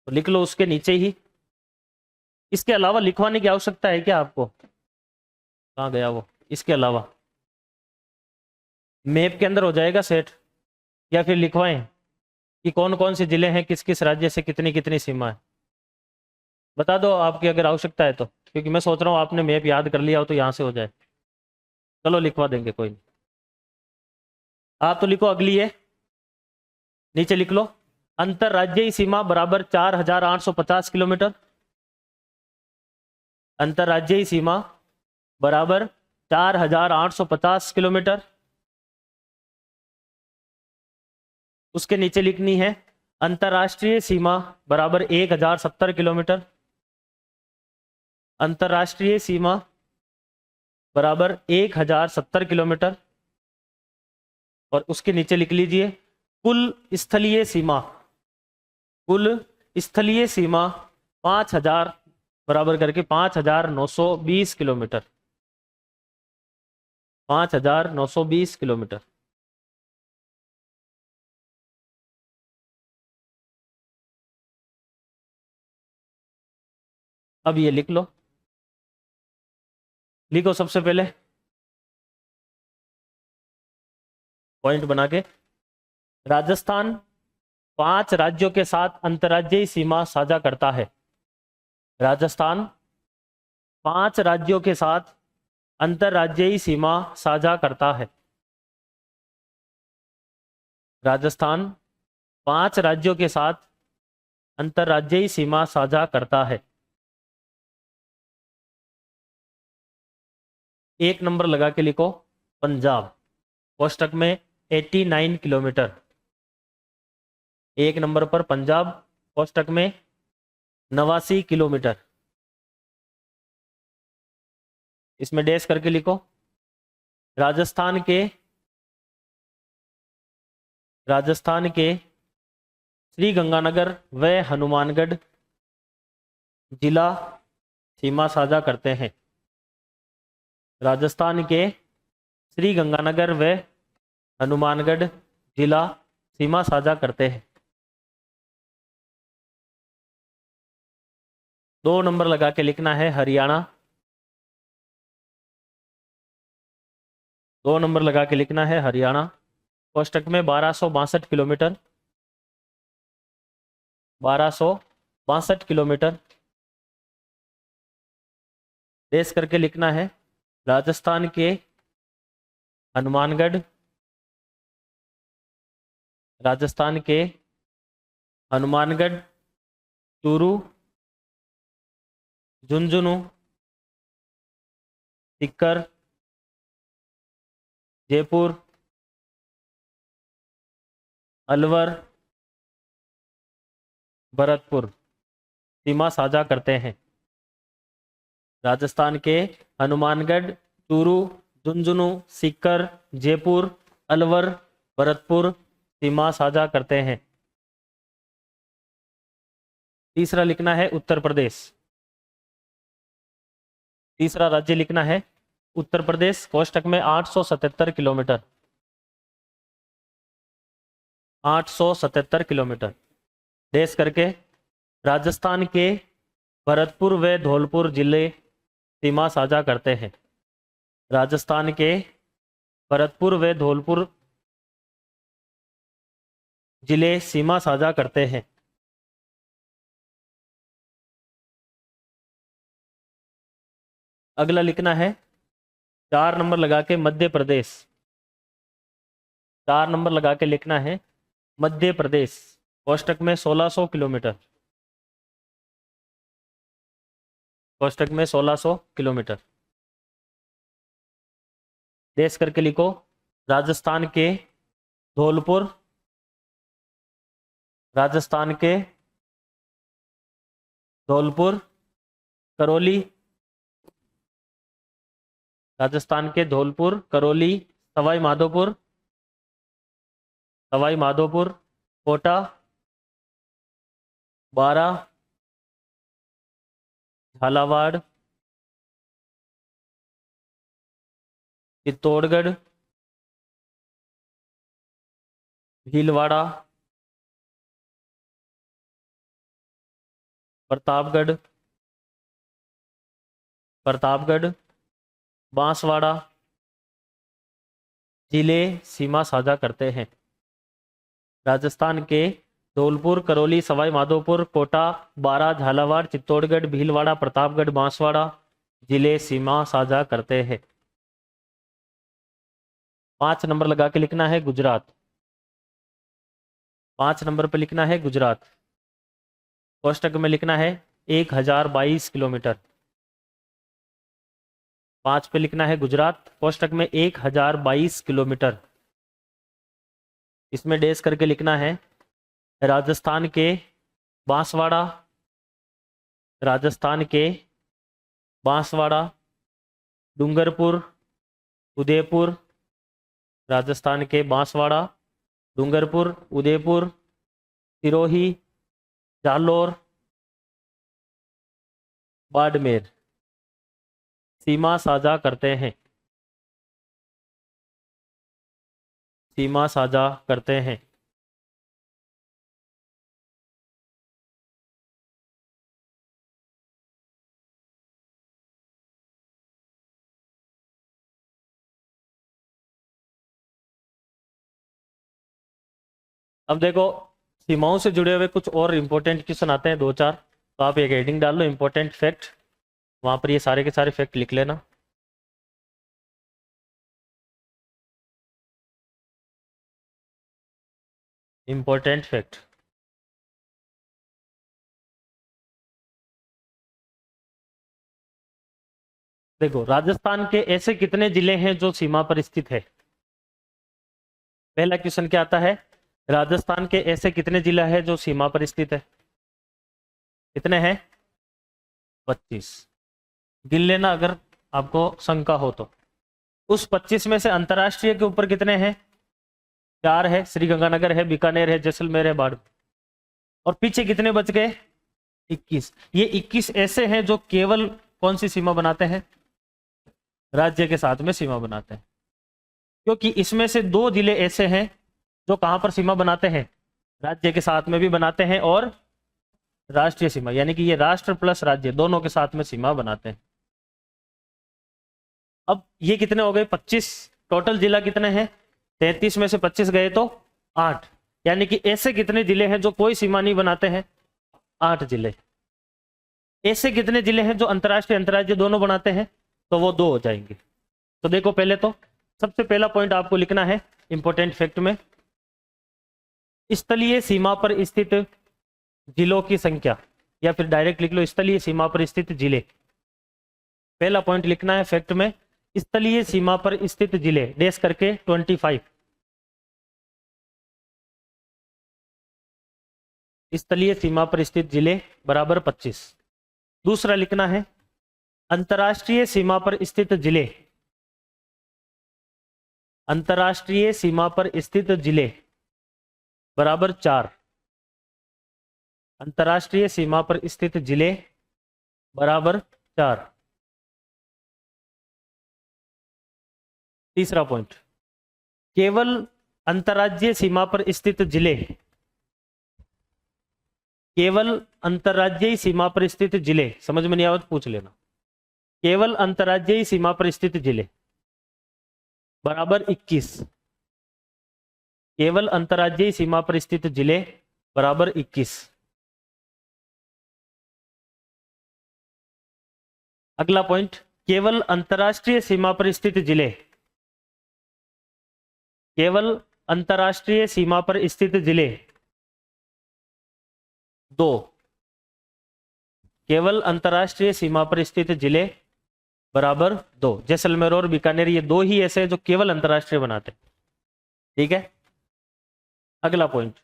तो लिख लो उसके नीचे ही। इसके अलावा लिखवाने की आवश्यकता है क्या आपको? कहाँ गया वो? इसके अलावा मैप के अंदर हो जाएगा सेट, या फिर लिखवाएं कि कौन कौन से जिले हैं, किस किस राज्य से कितनी कितनी सीमा है? बता दो आपकी अगर आवश्यकता है तो, क्योंकि मैं सोच रहा हूँ आपने मैप याद कर लिया हो तो यहाँ से हो जाए। चलो लिखवा देंगे, कोई नहीं। आप तो लिखो, अगली है, नीचे लिख लो। अंतरराज्यीय सीमा बराबर 4850 किलोमीटर। अंतरराज्यीय सीमा बराबर 4850 किलोमीटर। उसके नीचे लिखनी है अंतरराष्ट्रीय सीमा बराबर 1070 किलोमीटर। अंतरराष्ट्रीय सीमा बराबर 1070 किलोमीटर। और उसके नीचे लिख लीजिए कुल स्थलीय सीमा। कुल स्थलीय सीमा 5000 बराबर करके 5920 किलोमीटर। 5,920 किलोमीटर। अब ये लिख लो, लिखो सबसे पहले पॉइंट बना के। राजस्थान 5 राज्यों के साथ अंतर्राज्यीय सीमा साझा करता है। राजस्थान 5 राज्यों के साथ अंतर्राज्यीय सीमा साझा करता है। राजस्थान 5 राज्यों के साथ अंतर्राज्यीय सीमा साझा करता है। 1 नंबर लगा के लिखो पंजाब, कोष्टक में 89 किलोमीटर। 1 नंबर पर पंजाब, कोष्टक में 89 किलोमीटर। इसमें डैश करके लिखो। राजस्थान के श्रीगंगानगर व हनुमानगढ़ जिला सीमा साझा करते हैं। राजस्थान के श्रीगंगानगर व हनुमानगढ़ जिला सीमा साझा करते हैं। 2 नंबर लगा के लिखना है हरियाणा। 2 नंबर लगा के लिखना है हरियाणा, कोष्टक में 1262 किलोमीटर। 1262 किलोमीटर। देश करके लिखना है राजस्थान के हनुमानगढ़, राजस्थान के हनुमानगढ़, चूरू, झुंझुनू, सीकर, जयपुर, अलवर, भरतपुर सीमा साझा करते हैं। राजस्थान के हनुमानगढ़, चूरू, झुंझुनू, सीकर, जयपुर, अलवर, भरतपुर सीमा साझा करते हैं। तीसरा लिखना है उत्तर प्रदेश। तीसरा राज्य लिखना है उत्तर प्रदेश, कोष्टक में 877 किलोमीटर। 877 किलोमीटर। देश करके राजस्थान के भरतपुर व धौलपुर जिले सीमा साझा करते हैं। राजस्थान के भरतपुर व धौलपुर जिले सीमा साझा करते हैं। अगला लिखना है 4 नंबर लगा के मध्य प्रदेश। 4 नंबर लगा के लिखना है मध्य प्रदेश, कोष्टक में 1600 किलोमीटर। कोष्टक में 1600 किलोमीटर। देश करके लिखो राजस्थान के धौलपुर, राजस्थान के धौलपुर, करौली, राजस्थान के धौलपुर, करौली, सवाई माधोपुर, सवाई माधोपुर, कोटा, बारा, झालावाड़, चित्तौड़गढ़, भीलवाड़ा, प्रतापगढ़, बांसवाड़ा जिले सीमा साझा करते हैं। राजस्थान के धौलपुर, करौली, सवाई माधोपुर, कोटा, बारा, झालावाड़, चित्तौड़गढ़, भीलवाड़ा, प्रतापगढ़, बांसवाड़ा जिले सीमा साझा करते हैं। 5 नंबर लगा के लिखना है गुजरात। 5 नंबर पर लिखना है गुजरात, कोष्टक में लिखना है 1022 किलोमीटर। 5 पे लिखना है गुजरात, कोष्टक में 1022 किलोमीटर। इसमें डैश करके लिखना है राजस्थान के बांसवाड़ा, राजस्थान के बांसवाड़ा, डूंगरपुर, उदयपुर, राजस्थान के बांसवाड़ा, डूंगरपुर, उदयपुर, सिरोही, जालोर, बाड़मेर सीमा साझा करते हैं। सीमा साझा करते हैं। अब देखो, सीमाओं से जुड़े हुए कुछ और इंपॉर्टेंट क्वेश्चन आते हैं, दो चार। तो आप एक हेडिंग डाल लो, इंपॉर्टेंट फैक्ट, वहां पर ये सारे के सारे फैक्ट लिख लेना। Important fact. देखो, राजस्थान के ऐसे कितने जिले हैं जो सीमा पर स्थित है? पहला क्वेश्चन क्या आता है? राजस्थान के ऐसे कितने जिला है जो सीमा पर स्थित है? कितने हैं? 25। गिन लेना अगर आपको शंका हो तो। उस 25 में से अंतर्राष्ट्रीय के ऊपर कितने हैं? 4 है, श्री गंगानगर है, बीकानेर है, जैसलमेर है, बाड़मेर। और पीछे कितने बच गए? 21। ये 21 ऐसे हैं जो केवल कौन सी सीमा बनाते हैं? राज्य के साथ में सीमा बनाते हैं। क्योंकि इसमें से 2 जिले ऐसे हैं जो कहां पर सीमा बनाते हैं? राज्य के साथ में भी बनाते हैं और राष्ट्रीय सीमा, यानी कि ये राष्ट्र प्लस राज्य दोनों के साथ में सीमा बनाते हैं। अब ये कितने हो गए? 25। टोटल जिला कितने हैं? 33 में से 25 गए तो 8। यानी कि ऐसे कितने जिले हैं जो कोई सीमा नहीं बनाते हैं? 8 जिले। ऐसे कितने जिले हैं जो अंतर्राष्ट्रीय अंतर्राज्य दोनों बनाते हैं? तो वो 2 हो जाएंगे। तो देखो, पहले तो सबसे पहला पॉइंट आपको लिखना है इंपॉर्टेंट फैक्ट में, स्थलीय सीमा पर स्थित जिलों की संख्या, या फिर डायरेक्ट लिख लो स्थलीय सीमा पर स्थित जिले। पहला पॉइंट लिखना है फैक्ट में, स्थलीय सीमा पर स्थित जिले डैश करके 25। स्थलीय सीमा पर स्थित जिले बराबर 25। दूसरा लिखना है अंतर्राष्ट्रीय सीमा पर स्थित जिले, अंतर्राष्ट्रीय सीमा पर स्थित जिले बराबर 4। अंतर्राष्ट्रीय सीमा पर स्थित जिले बराबर 4। तीसरा पॉइंट, केवल अंतर्राज्यीय सीमा पर स्थित जिले, केवल अंतर्राज्यीय सीमा पर स्थित जिले, समझ में नहीं आया तो पूछ लेना। केवल अंतर्राज्यीय सीमा पर स्थित जिले बराबर 21। केवल अंतर्राज्यीय सीमा पर स्थित जिले बराबर 21। अगला पॉइंट, केवल अंतर्राष्ट्रीय सीमा पर स्थित जिले, केवल अंतर्राष्ट्रीय सीमा पर स्थित जिले 2। केवल अंतर्राष्ट्रीय सीमा पर स्थित जिले बराबर 2। जैसलमेर और बीकानेर ये 2 ही ऐसे हैं जो केवल अंतर्राष्ट्रीय बनाते हैं। ठीक है। अगला पॉइंट,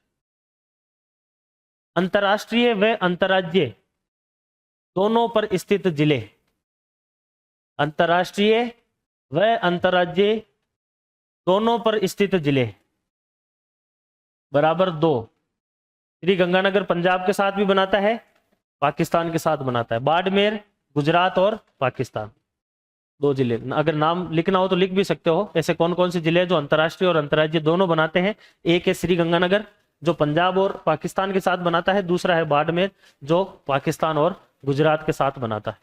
अंतर्राष्ट्रीय व अंतर्राज्यीय दोनों पर स्थित जिले, अंतर्राष्ट्रीय व अंतर्राज्यीय दोनों पर स्थित जिले बराबर 2। श्री गंगानगर पंजाब के साथ भी बनाता है, पाकिस्तान के साथ बनाता है। बाड़मेर गुजरात और पाकिस्तान, 2 जिले। अगर नाम लिखना हो तो लिख भी सकते हो। ऐसे कौन कौन से जिले हैं जो अंतर्राष्ट्रीय और अंतर्राज्यीय दोनों बनाते हैं? एक है श्री गंगानगर जो पंजाब और पाकिस्तान के साथ बनाता है, दूसरा है बाड़मेर जो पाकिस्तान और गुजरात के साथ बनाता है।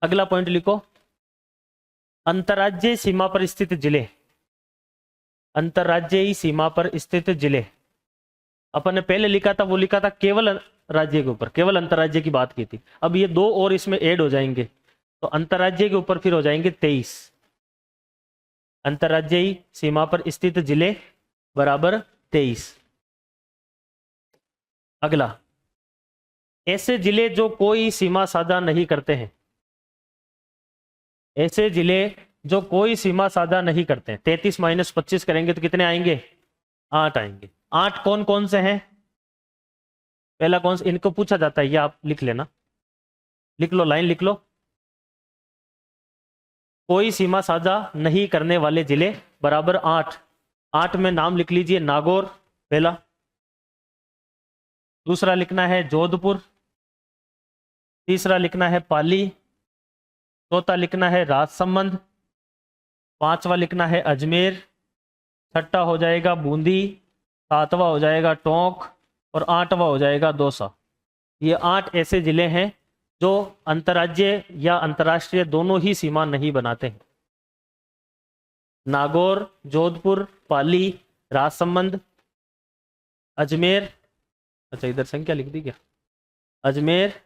अगला पॉइंट लिखो, अंतर्राज्यीय सीमा पर स्थित जिले, अंतर्राज्यीय सीमा पर स्थित जिले। अपन ने पहले लिखा था, वो लिखा था केवल राज्य के ऊपर, केवल अंतर्राज्य की बात की थी। अब ये 2 और इसमें ऐड हो जाएंगे, तो अंतर्राज्य के ऊपर फिर हो जाएंगे 23। अंतर्राज्यीय सीमा पर स्थित जिले बराबर 23। अगला, ऐसे जिले जो कोई सीमा साझा नहीं करते हैं, ऐसे जिले जो कोई सीमा साझा नहीं करते हैं। 33 माइनस 25 करेंगे तो कितने आएंगे? 8 आएंगे। 8 कौन कौन से हैं? पहला कौन सा, इनको पूछा जाता है, ये आप लिख लेना, लिख लो, लाइन लिख लो। कोई सीमा साझा नहीं करने वाले जिले बराबर 8। 8 में नाम लिख लीजिए, नागौर पहला, दूसरा लिखना है जोधपुर, तीसरा लिखना है पाली, चौथा लिखना है राजसमंद, पांचवा लिखना है अजमेर, छठा हो जाएगा बूंदी, सातवां हो जाएगा टोंक और आठवां हो जाएगा दौसा। ये 8 ऐसे जिले हैं जो अंतर्राज्यीय या अंतर्राष्ट्रीय दोनों ही सीमा नहीं बनाते हैं। नागौर, जोधपुर, पाली, राजसमंद, अजमेर, अच्छा इधर संख्या लिख दी क्या, अजमेर,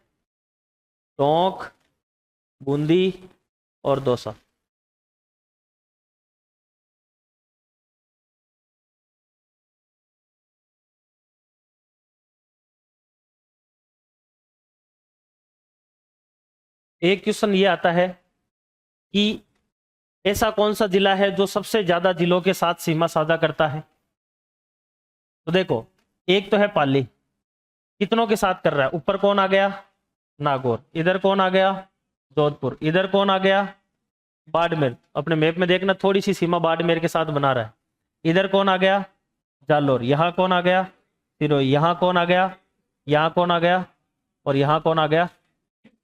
टोंक, बूंदी और दौसा। एक क्वेश्चन ये आता है कि ऐसा कौन सा जिला है जो सबसे ज्यादा जिलों के साथ सीमा साझा करता है। तो देखो, एक तो है पाली, कितनों के साथ कर रहा है, ऊपर कौन आ गया, नागौर, इधर कौन आ गया, जोधपुर, इधर कौन आ गया, बाड़मेर, अपने मैप में देखना थोड़ी सी सीमा बाड़मेर के साथ बना रहा है, इधर कौन आ गया, जालोर, यहाँ कौन आ गया, सिरोही, यहाँ कौन आ गया, यहाँ कौन आ गया और यहाँ कौन आ गया।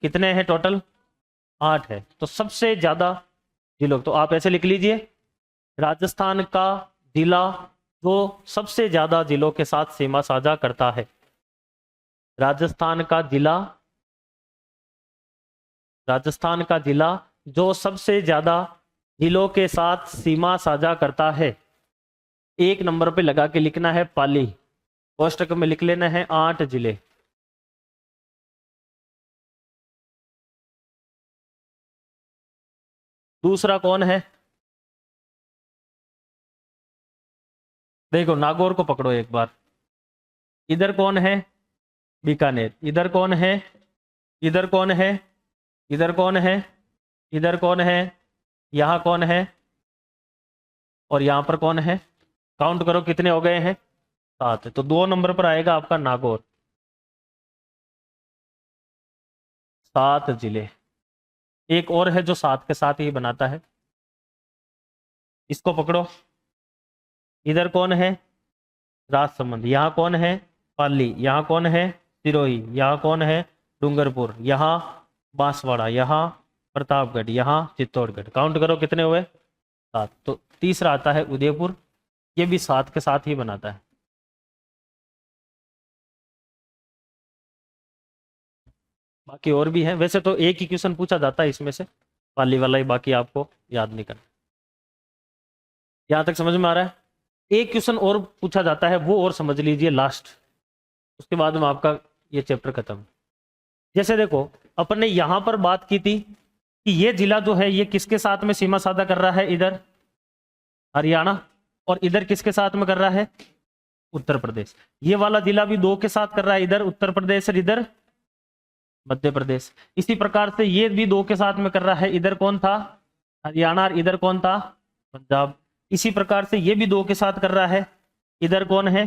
कितने हैं टोटल, 8 है। तो सबसे ज्यादा जिलों, तो आप ऐसे लिख लीजिए, राजस्थान का जिला जो सबसे ज्यादा जिलों के साथ सीमा साझा करता है, राजस्थान का जिला, राजस्थान का जिला जो सबसे ज्यादा जिलों के साथ सीमा साझा करता है, 1 नंबर पे लगा के लिखना है पाली, कोष्टक में लिख लेना है 8 जिले। दूसरा कौन है, देखो नागौर को पकड़ो एक बार, इधर कौन है, बीकानेर, इधर कौन है, इधर कौन है, इधर कौन है, इधर कौन है, यहाँ कौन है और यहाँ पर कौन है, काउंट करो कितने हो गए हैं, 7। तो 2 नंबर पर आएगा आपका नागौर, 7 जिले। एक और है जो 7 के साथ ही बनाता है, इसको पकड़ो, इधर कौन है, राजसमंद, यहाँ कौन है, पाली, यहाँ कौन है, सिरोही, यहाँ कौन है, डूंगरपुर, यहाँ बांसवाड़ा, यहाँ प्रतापगढ़, यहाँ चित्तौड़गढ़। काउंट करो कितने हुए, 7। तो तीसरा आता है उदयपुर, ये भी 7 के साथ ही बनाता है। बाकी और भी है, वैसे तो एक ही क्वेश्चन पूछा जाता है इसमें से, पाली वाला ही, बाकी आपको याद नहीं करना। यहां तक समझ में आ रहा है। एक क्वेश्चन और पूछा जाता है, वो और समझ लीजिए लास्ट, उसके बाद में आपका ये चैप्टर खत्म। जैसे देखो, अपन ने यहां पर बात की थी कि ये जिला जो है ये किसके साथ में सीमा साझा कर रहा है, इधर हरियाणा, और इधर किसके साथ में कर रहा है, उत्तर प्रदेश। ये वाला जिला भी 2 के साथ कर रहा है, इधर उत्तर प्रदेश और इधर मध्य प्रदेश। इसी प्रकार से ये भी 2 के साथ में कर रहा है, इधर कौन था, हरियाणा, और इधर कौन था, पंजाब। इसी प्रकार से ये भी 2 के साथ कर रहा है, इधर कौन है,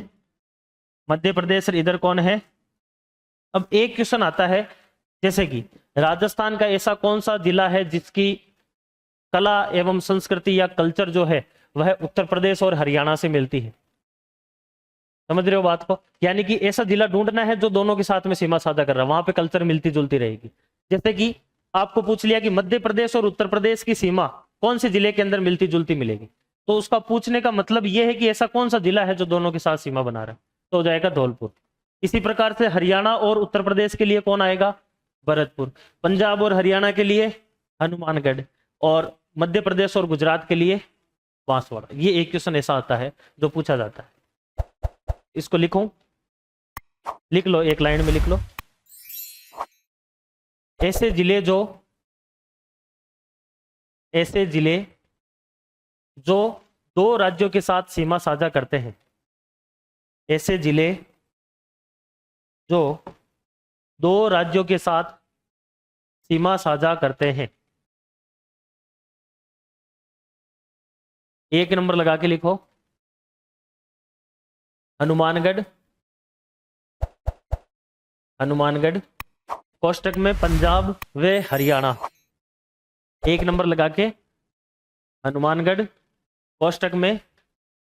मध्य प्रदेश, और इधर कौन है। अब एक क्वेश्चन आता है, जैसे कि राजस्थान का ऐसा कौन सा जिला है जिसकी कला एवं संस्कृति या कल्चर जो है वह उत्तर प्रदेश और हरियाणा से मिलती है। समझ रहे हो बात को, यानी कि ऐसा जिला ढूंढना है जो दोनों के साथ में सीमा साझा कर रहा है, वहां पे कल्चर मिलती जुलती रहेगी। जैसे कि आपको पूछ लिया कि मध्य प्रदेश और उत्तर प्रदेश की सीमा कौन से जिले के अंदर मिलती जुलती मिलेगी, तो उसका पूछने का मतलब यह है कि ऐसा कौन सा जिला है जो दोनों के साथ सीमा बना रहा है, तो हो जाएगा धौलपुर। इसी प्रकार से हरियाणा और उत्तर प्रदेश के लिए कौन आएगा, भरतपुर। पंजाब और हरियाणा के लिए हनुमानगढ़, और मध्य प्रदेश और गुजरात के लिए बांसवाड़ा। ये एक क्वेश्चन ऐसा आता है जो पूछा जाता है। इसको लिखूं, लिख लो, एक लाइन में लिख लो, ऐसे जिले जो 2 राज्यों के साथ सीमा साझा करते हैं, ऐसे जिले जो 2 राज्यों के साथ सीमा साझा करते हैं। 1 नंबर लगा के लिखो, हनुमानगढ़, हनुमानगढ़, कोष्टक में पंजाब व हरियाणा। 1 नंबर लगा के हनुमानगढ़, कोष्टक में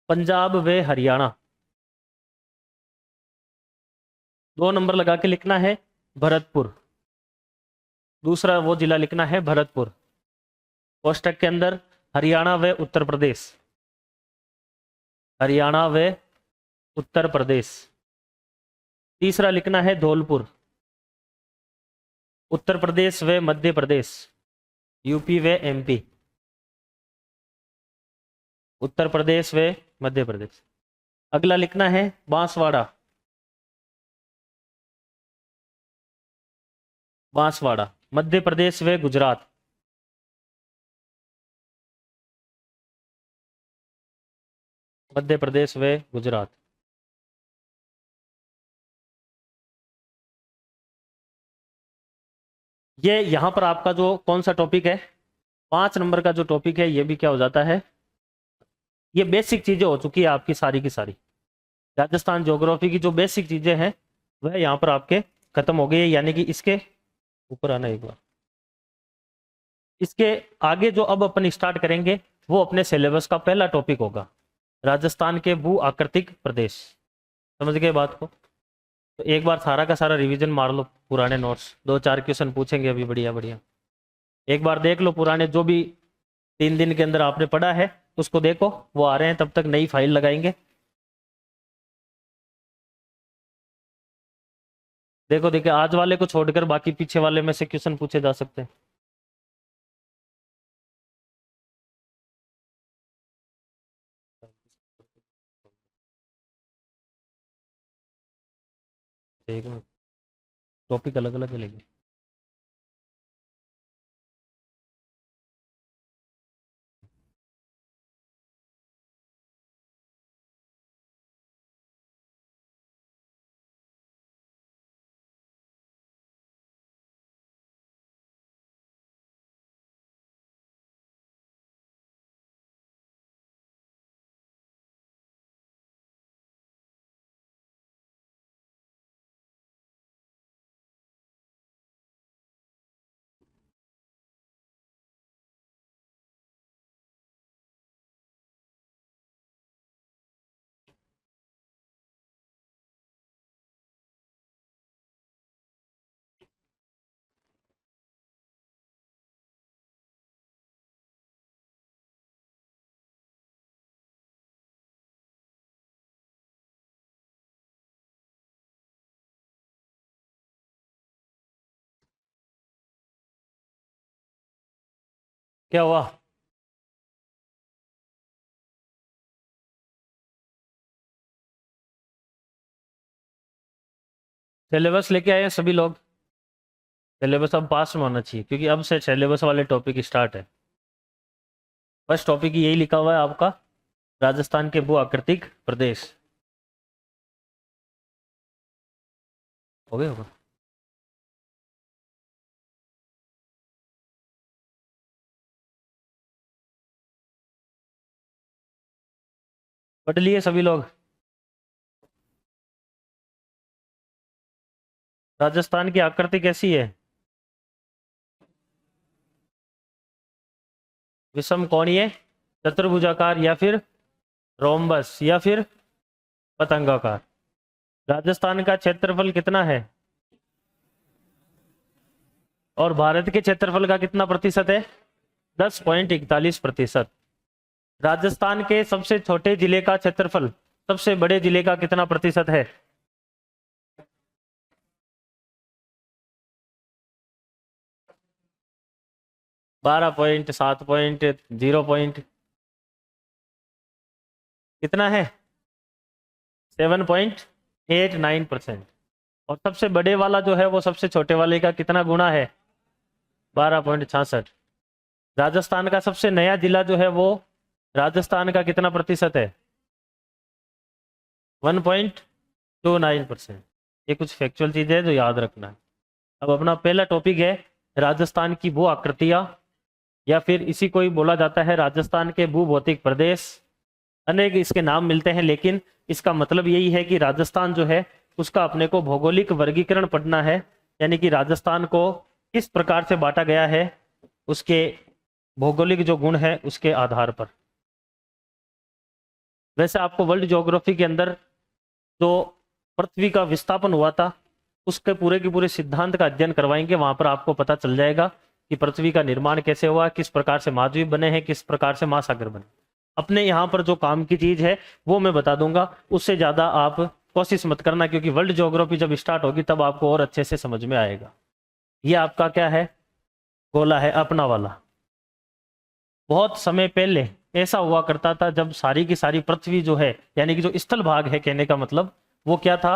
पंजाब व हरियाणा। 2 नंबर लगा के लिखना है भरतपुर, दूसरा वो जिला लिखना है भरतपुर, कोष्टक के अंदर हरियाणा व उत्तर प्रदेश, हरियाणा व उत्तर प्रदेश। तीसरा लिखना है धौलपुर, उत्तर प्रदेश व मध्य प्रदेश, यूपी व एमपी, उत्तर प्रदेश व मध्य प्रदेश। अगला लिखना है बांसवाड़ा, बांसवाड़ा, मध्य प्रदेश व गुजरात, मध्य प्रदेश व गुजरात। ये यहां पर आपका जो कौन सा टॉपिक है, 5 नंबर का जो टॉपिक है, ये भी क्या हो जाता है, ये बेसिक चीजें हो चुकी है आपकी सारी की सारी। राजस्थान ज्योग्राफी की जो बेसिक चीजें हैं वह यहाँ पर आपके खत्म हो गई है। यानी कि इसके ऊपर आना एक बार, इसके आगे जो अब अपन स्टार्ट करेंगे वो अपने सिलेबस का पहला टॉपिक होगा, राजस्थान के भू आकृतिक प्रदेश। समझ गए बात को? तो एक बार सारा का सारा रिवीजन मार लो, पुराने नोट्स, 2-4 क्वेश्चन पूछेंगे अभी, बढ़िया बढ़िया। एक बार देख लो पुराने जो भी 3 दिन के अंदर आपने पढ़ा है उसको देखो, वो आ रहे हैं, तब तक नई फाइल लगाएंगे। देखो देखिए, आज वाले को छोड़कर बाकी पीछे वाले में से क्वेश्चन पूछे जा सकते हैं। एक मिनट, टॉपिक अलग अलग लेंगे। क्या हुआ? सिलेबस लेके आए हैं सभी लोग? सिलेबस अब पास में होना चाहिए क्योंकि अब से सिलेबस वाले टॉपिक स्टार्ट है। फर्स्ट टॉपिक यही लिखा हुआ है आपका, राजस्थान के भू आकृतिक प्रदेश। हो गया होगा? पढ़ लिए सभी लोग? राजस्थान की आकृति कैसी है? विषम कोणीय, चतुर्भुजाकार, या फिर रोम्बस, या फिर पतंगाकार। राजस्थान का क्षेत्रफल कितना है और भारत के क्षेत्रफल का कितना प्रतिशत है? 10.41%। राजस्थान के सबसे छोटे जिले का क्षेत्रफल सबसे बड़े जिले का कितना प्रतिशत है? 12 पॉइंट, 7 पॉइंट, 0 पॉइंट, कितना है? 7.89%। और सबसे बड़े वाला जो है वो सबसे छोटे वाले का कितना गुना है? 12.66। राजस्थान का सबसे नया जिला जो है वो राजस्थान का कितना प्रतिशत है? 1.29%। ये कुछ फैक्चुअल चीजें है जो याद रखना है। अब अपना पहला टॉपिक है राजस्थान की भू आकृतियां, या फिर इसी को ही बोला जाता है राजस्थान के भूभौतिक प्रदेश। अनेक इसके नाम मिलते हैं, लेकिन इसका मतलब यही है कि राजस्थान जो है उसका अपने को भौगोलिक वर्गीकरण पढ़ना है, यानी कि राजस्थान को किस प्रकार से बांटा गया है उसके भौगोलिक जो गुण है उसके आधार पर। वैसे आपको वर्ल्ड ज्योग्राफी के अंदर जो पृथ्वी का विस्थापन हुआ था उसके पूरे के पूरे सिद्धांत का अध्ययन करवाएंगे, वहां पर आपको पता चल जाएगा कि पृथ्वी का निर्माण कैसे हुआ, किस प्रकार से महाद्वीप बने हैं, किस प्रकार से महासागर बने। अपने यहाँ पर जो काम की चीज है वो मैं बता दूंगा, उससे ज्यादा आप कोशिश मत करना, क्योंकि वर्ल्ड ज्योग्राफी जब स्टार्ट होगी तब आपको और अच्छे से समझ में आएगा। ये आपका क्या है, गोला है अपना वाला। बहुत समय पहले ऐसा हुआ करता था जब सारी की सारी पृथ्वी जो है, यानी कि जो स्थल भाग है, कहने का मतलब वो क्या था,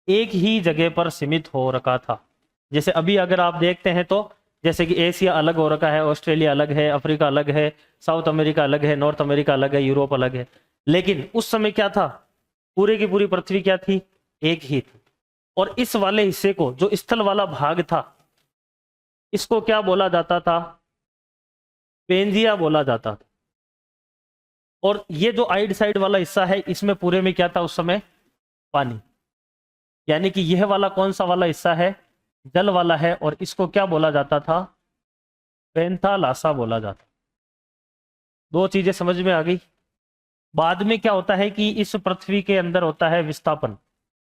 एक ही जगह पर सीमित हो रखा था। जैसे अभी अगर आप देखते हैं तो जैसे कि एशिया अलग हो रखा है, ऑस्ट्रेलिया अलग है, अफ्रीका अलग है, साउथ अमेरिका अलग है, नॉर्थ अमेरिका अलग है, यूरोप अलग है। लेकिन उस समय क्या था, पूरे की पूरी पृथ्वी क्या थी, एक ही थी। और इस वाले हिस्से को, जो स्थल वाला भाग था, इसको क्या बोला जाता था, पेंजिया बोला जाता था। और ये जो आइड साइड वाला हिस्सा है, इसमें पूरे में क्या था उस समय, पानी। यानी कि यह वाला कौन सा वाला हिस्सा है, जल वाला है, और इसको क्या बोला जाता था, पेंथालासा बोला जाता। दो चीजें समझ में आ गई। बाद में क्या होता है कि इस पृथ्वी के अंदर होता है विस्थापन,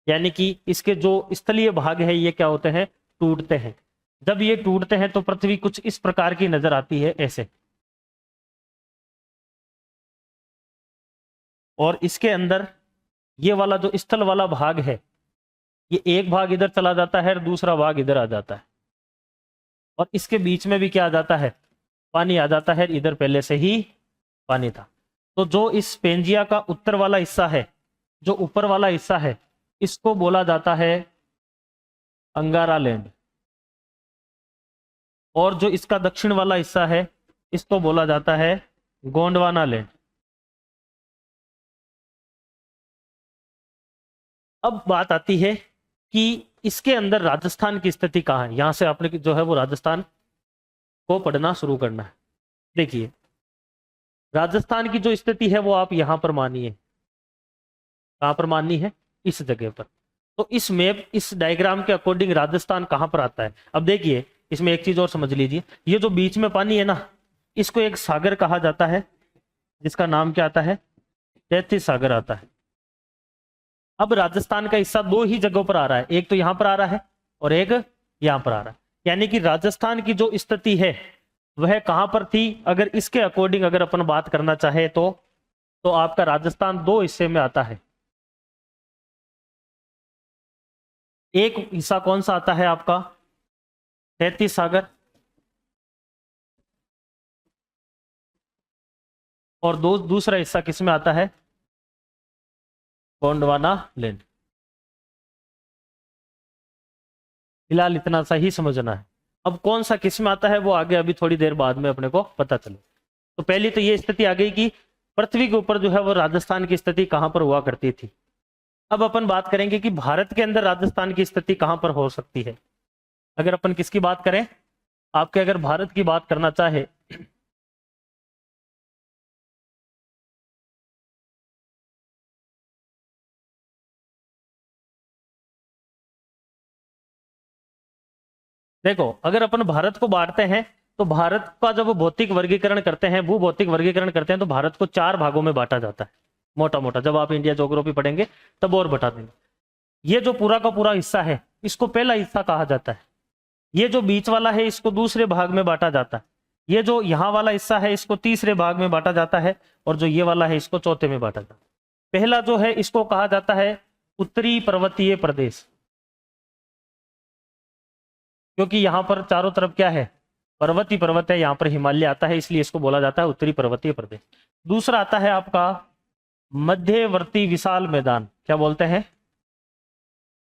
यानी कि इसके जो स्थलीय भाग है ये क्या होते हैं, टूटते हैं। जब ये टूटते हैं तो पृथ्वी कुछ इस प्रकार की नजर आती है, ऐसे। और इसके अंदर ये वाला जो स्थल वाला भाग है, ये एक भाग इधर चला जाता है और दूसरा भाग इधर आ जाता है। और इसके बीच में भी क्या आ जाता है, पानी आ जाता है, इधर पहले से ही पानी था। तो जो इस पेंजिया का उत्तर वाला हिस्सा है, जो ऊपर वाला हिस्सा है, इसको बोला जाता है अंगारा लैंड। और जो इसका दक्षिण वाला हिस्सा है, इसको बोला जाता है गोंडवाना लैंड। अब बात आती है कि इसके अंदर राजस्थान की स्थिति कहाँ है। यहां से आपने जो है वो राजस्थान को पढ़ना शुरू करना है। देखिए, राजस्थान की जो स्थिति है वो आप यहां पर मानिए, कहां पर माननी है, इस जगह पर। तो इस मैप, इस डायग्राम के अकॉर्डिंग राजस्थान कहां पर आता है। अब देखिए, इसमें एक चीज और समझ लीजिए, ये जो बीच में पानी है ना, इसको एक सागर कहा जाता है, जिसका नाम क्या आता है, तैतीस सागर आता है। अब राजस्थान का हिस्सा दो ही जगहों पर आ रहा है, एक तो यहां पर आ रहा है और एक यहां पर आ रहा है। यानी कि राजस्थान की जो स्थिति है वह कहां पर थी, अगर इसके अकॉर्डिंग अगर अपन बात करना चाहे तो आपका राजस्थान दो हिस्से में आता है। एक हिस्सा कौन सा आता है आपका, तैतीस सागर, और दूसरा हिस्सा किस में आता है, गोंडवाना लैंड। फिलहाल इतना सा ही समझना है। अब कौन सा किस में आता है वो आगे अभी थोड़ी देर बाद में अपने को पता चले। तो पहली तो ये स्थिति आ गई कि पृथ्वी के ऊपर जो है वो राजस्थान की स्थिति कहां पर हुआ करती थी। अब अपन बात करेंगे कि भारत के अंदर राजस्थान की स्थिति कहां पर हो सकती है। अगर अपन किसकी बात करें, आपके अगर भारत की बात करना चाहे, देखो अगर अपन भारत को बांटते हैं तो भारत का जब भौतिक वर्गीकरण करते हैं, भूभौतिक वर्गीकरण करते हैं, तो भारत को चार भागों में बांटा जाता है, मोटा मोटा। जब आप इंडिया ज्योग्राफी पढ़ेंगे तब और बता देंगे। ये जो पूरा का पूरा हिस्सा है, इसको पहला हिस्सा कहा जाता है। ये जो बीच वाला है, इसको दूसरे भाग में बांटा जाता है। ये जो यहाँ वाला हिस्सा है, इसको तीसरे भाग में बांटा जाता है, और जो ये वाला है, इसको चौथे में बांटा जाता है। पहला जो है, इसको कहा जाता है उत्तरी पर्वतीय प्रदेश, क्योंकि यहाँ पर चारों तरफ क्या है, पर्वत ही पर्वत है, यहाँ पर हिमालय आता है, इसलिए इसको बोला जाता है उत्तरी पर्वतीय प्रदेश। दूसरा आता है आपका मध्यवर्ती विशाल मैदान, क्या बोलते हैं,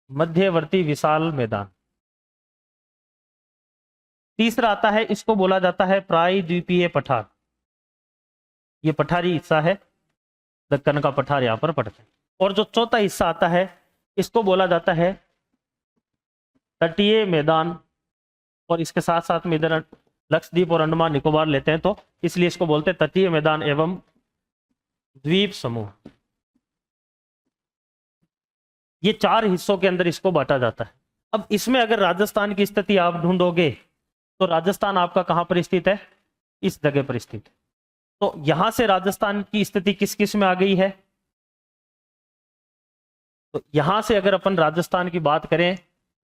मध्यवर्ती विशाल मैदान। तीसरा आता है, इसको बोला जाता है प्रायद्वीपीय पठार, ये पठारी हिस्सा है, दक्कन का पठार यहाँ पर पड़ता है। और जो चौथा हिस्सा आता है, इसको बोला जाता है तटीय मैदान, और इसके साथ साथ में इधर लक्षद्वीप और अंडमान निकोबार लेते हैं, तो इसलिए इसको बोलते हैं तटीय मैदान एवं द्वीप समूह। ये चार हिस्सों के अंदर इसको बांटा जाता है। अब इसमें अगर राजस्थान की स्थिति आप ढूंढोगे तो राजस्थान आपका कहां पर स्थित है, इस जगह पर स्थित है। तो यहां से राजस्थान की स्थिति किस किस में आ गई है, तो यहां से अगर अपन राजस्थान की बात करें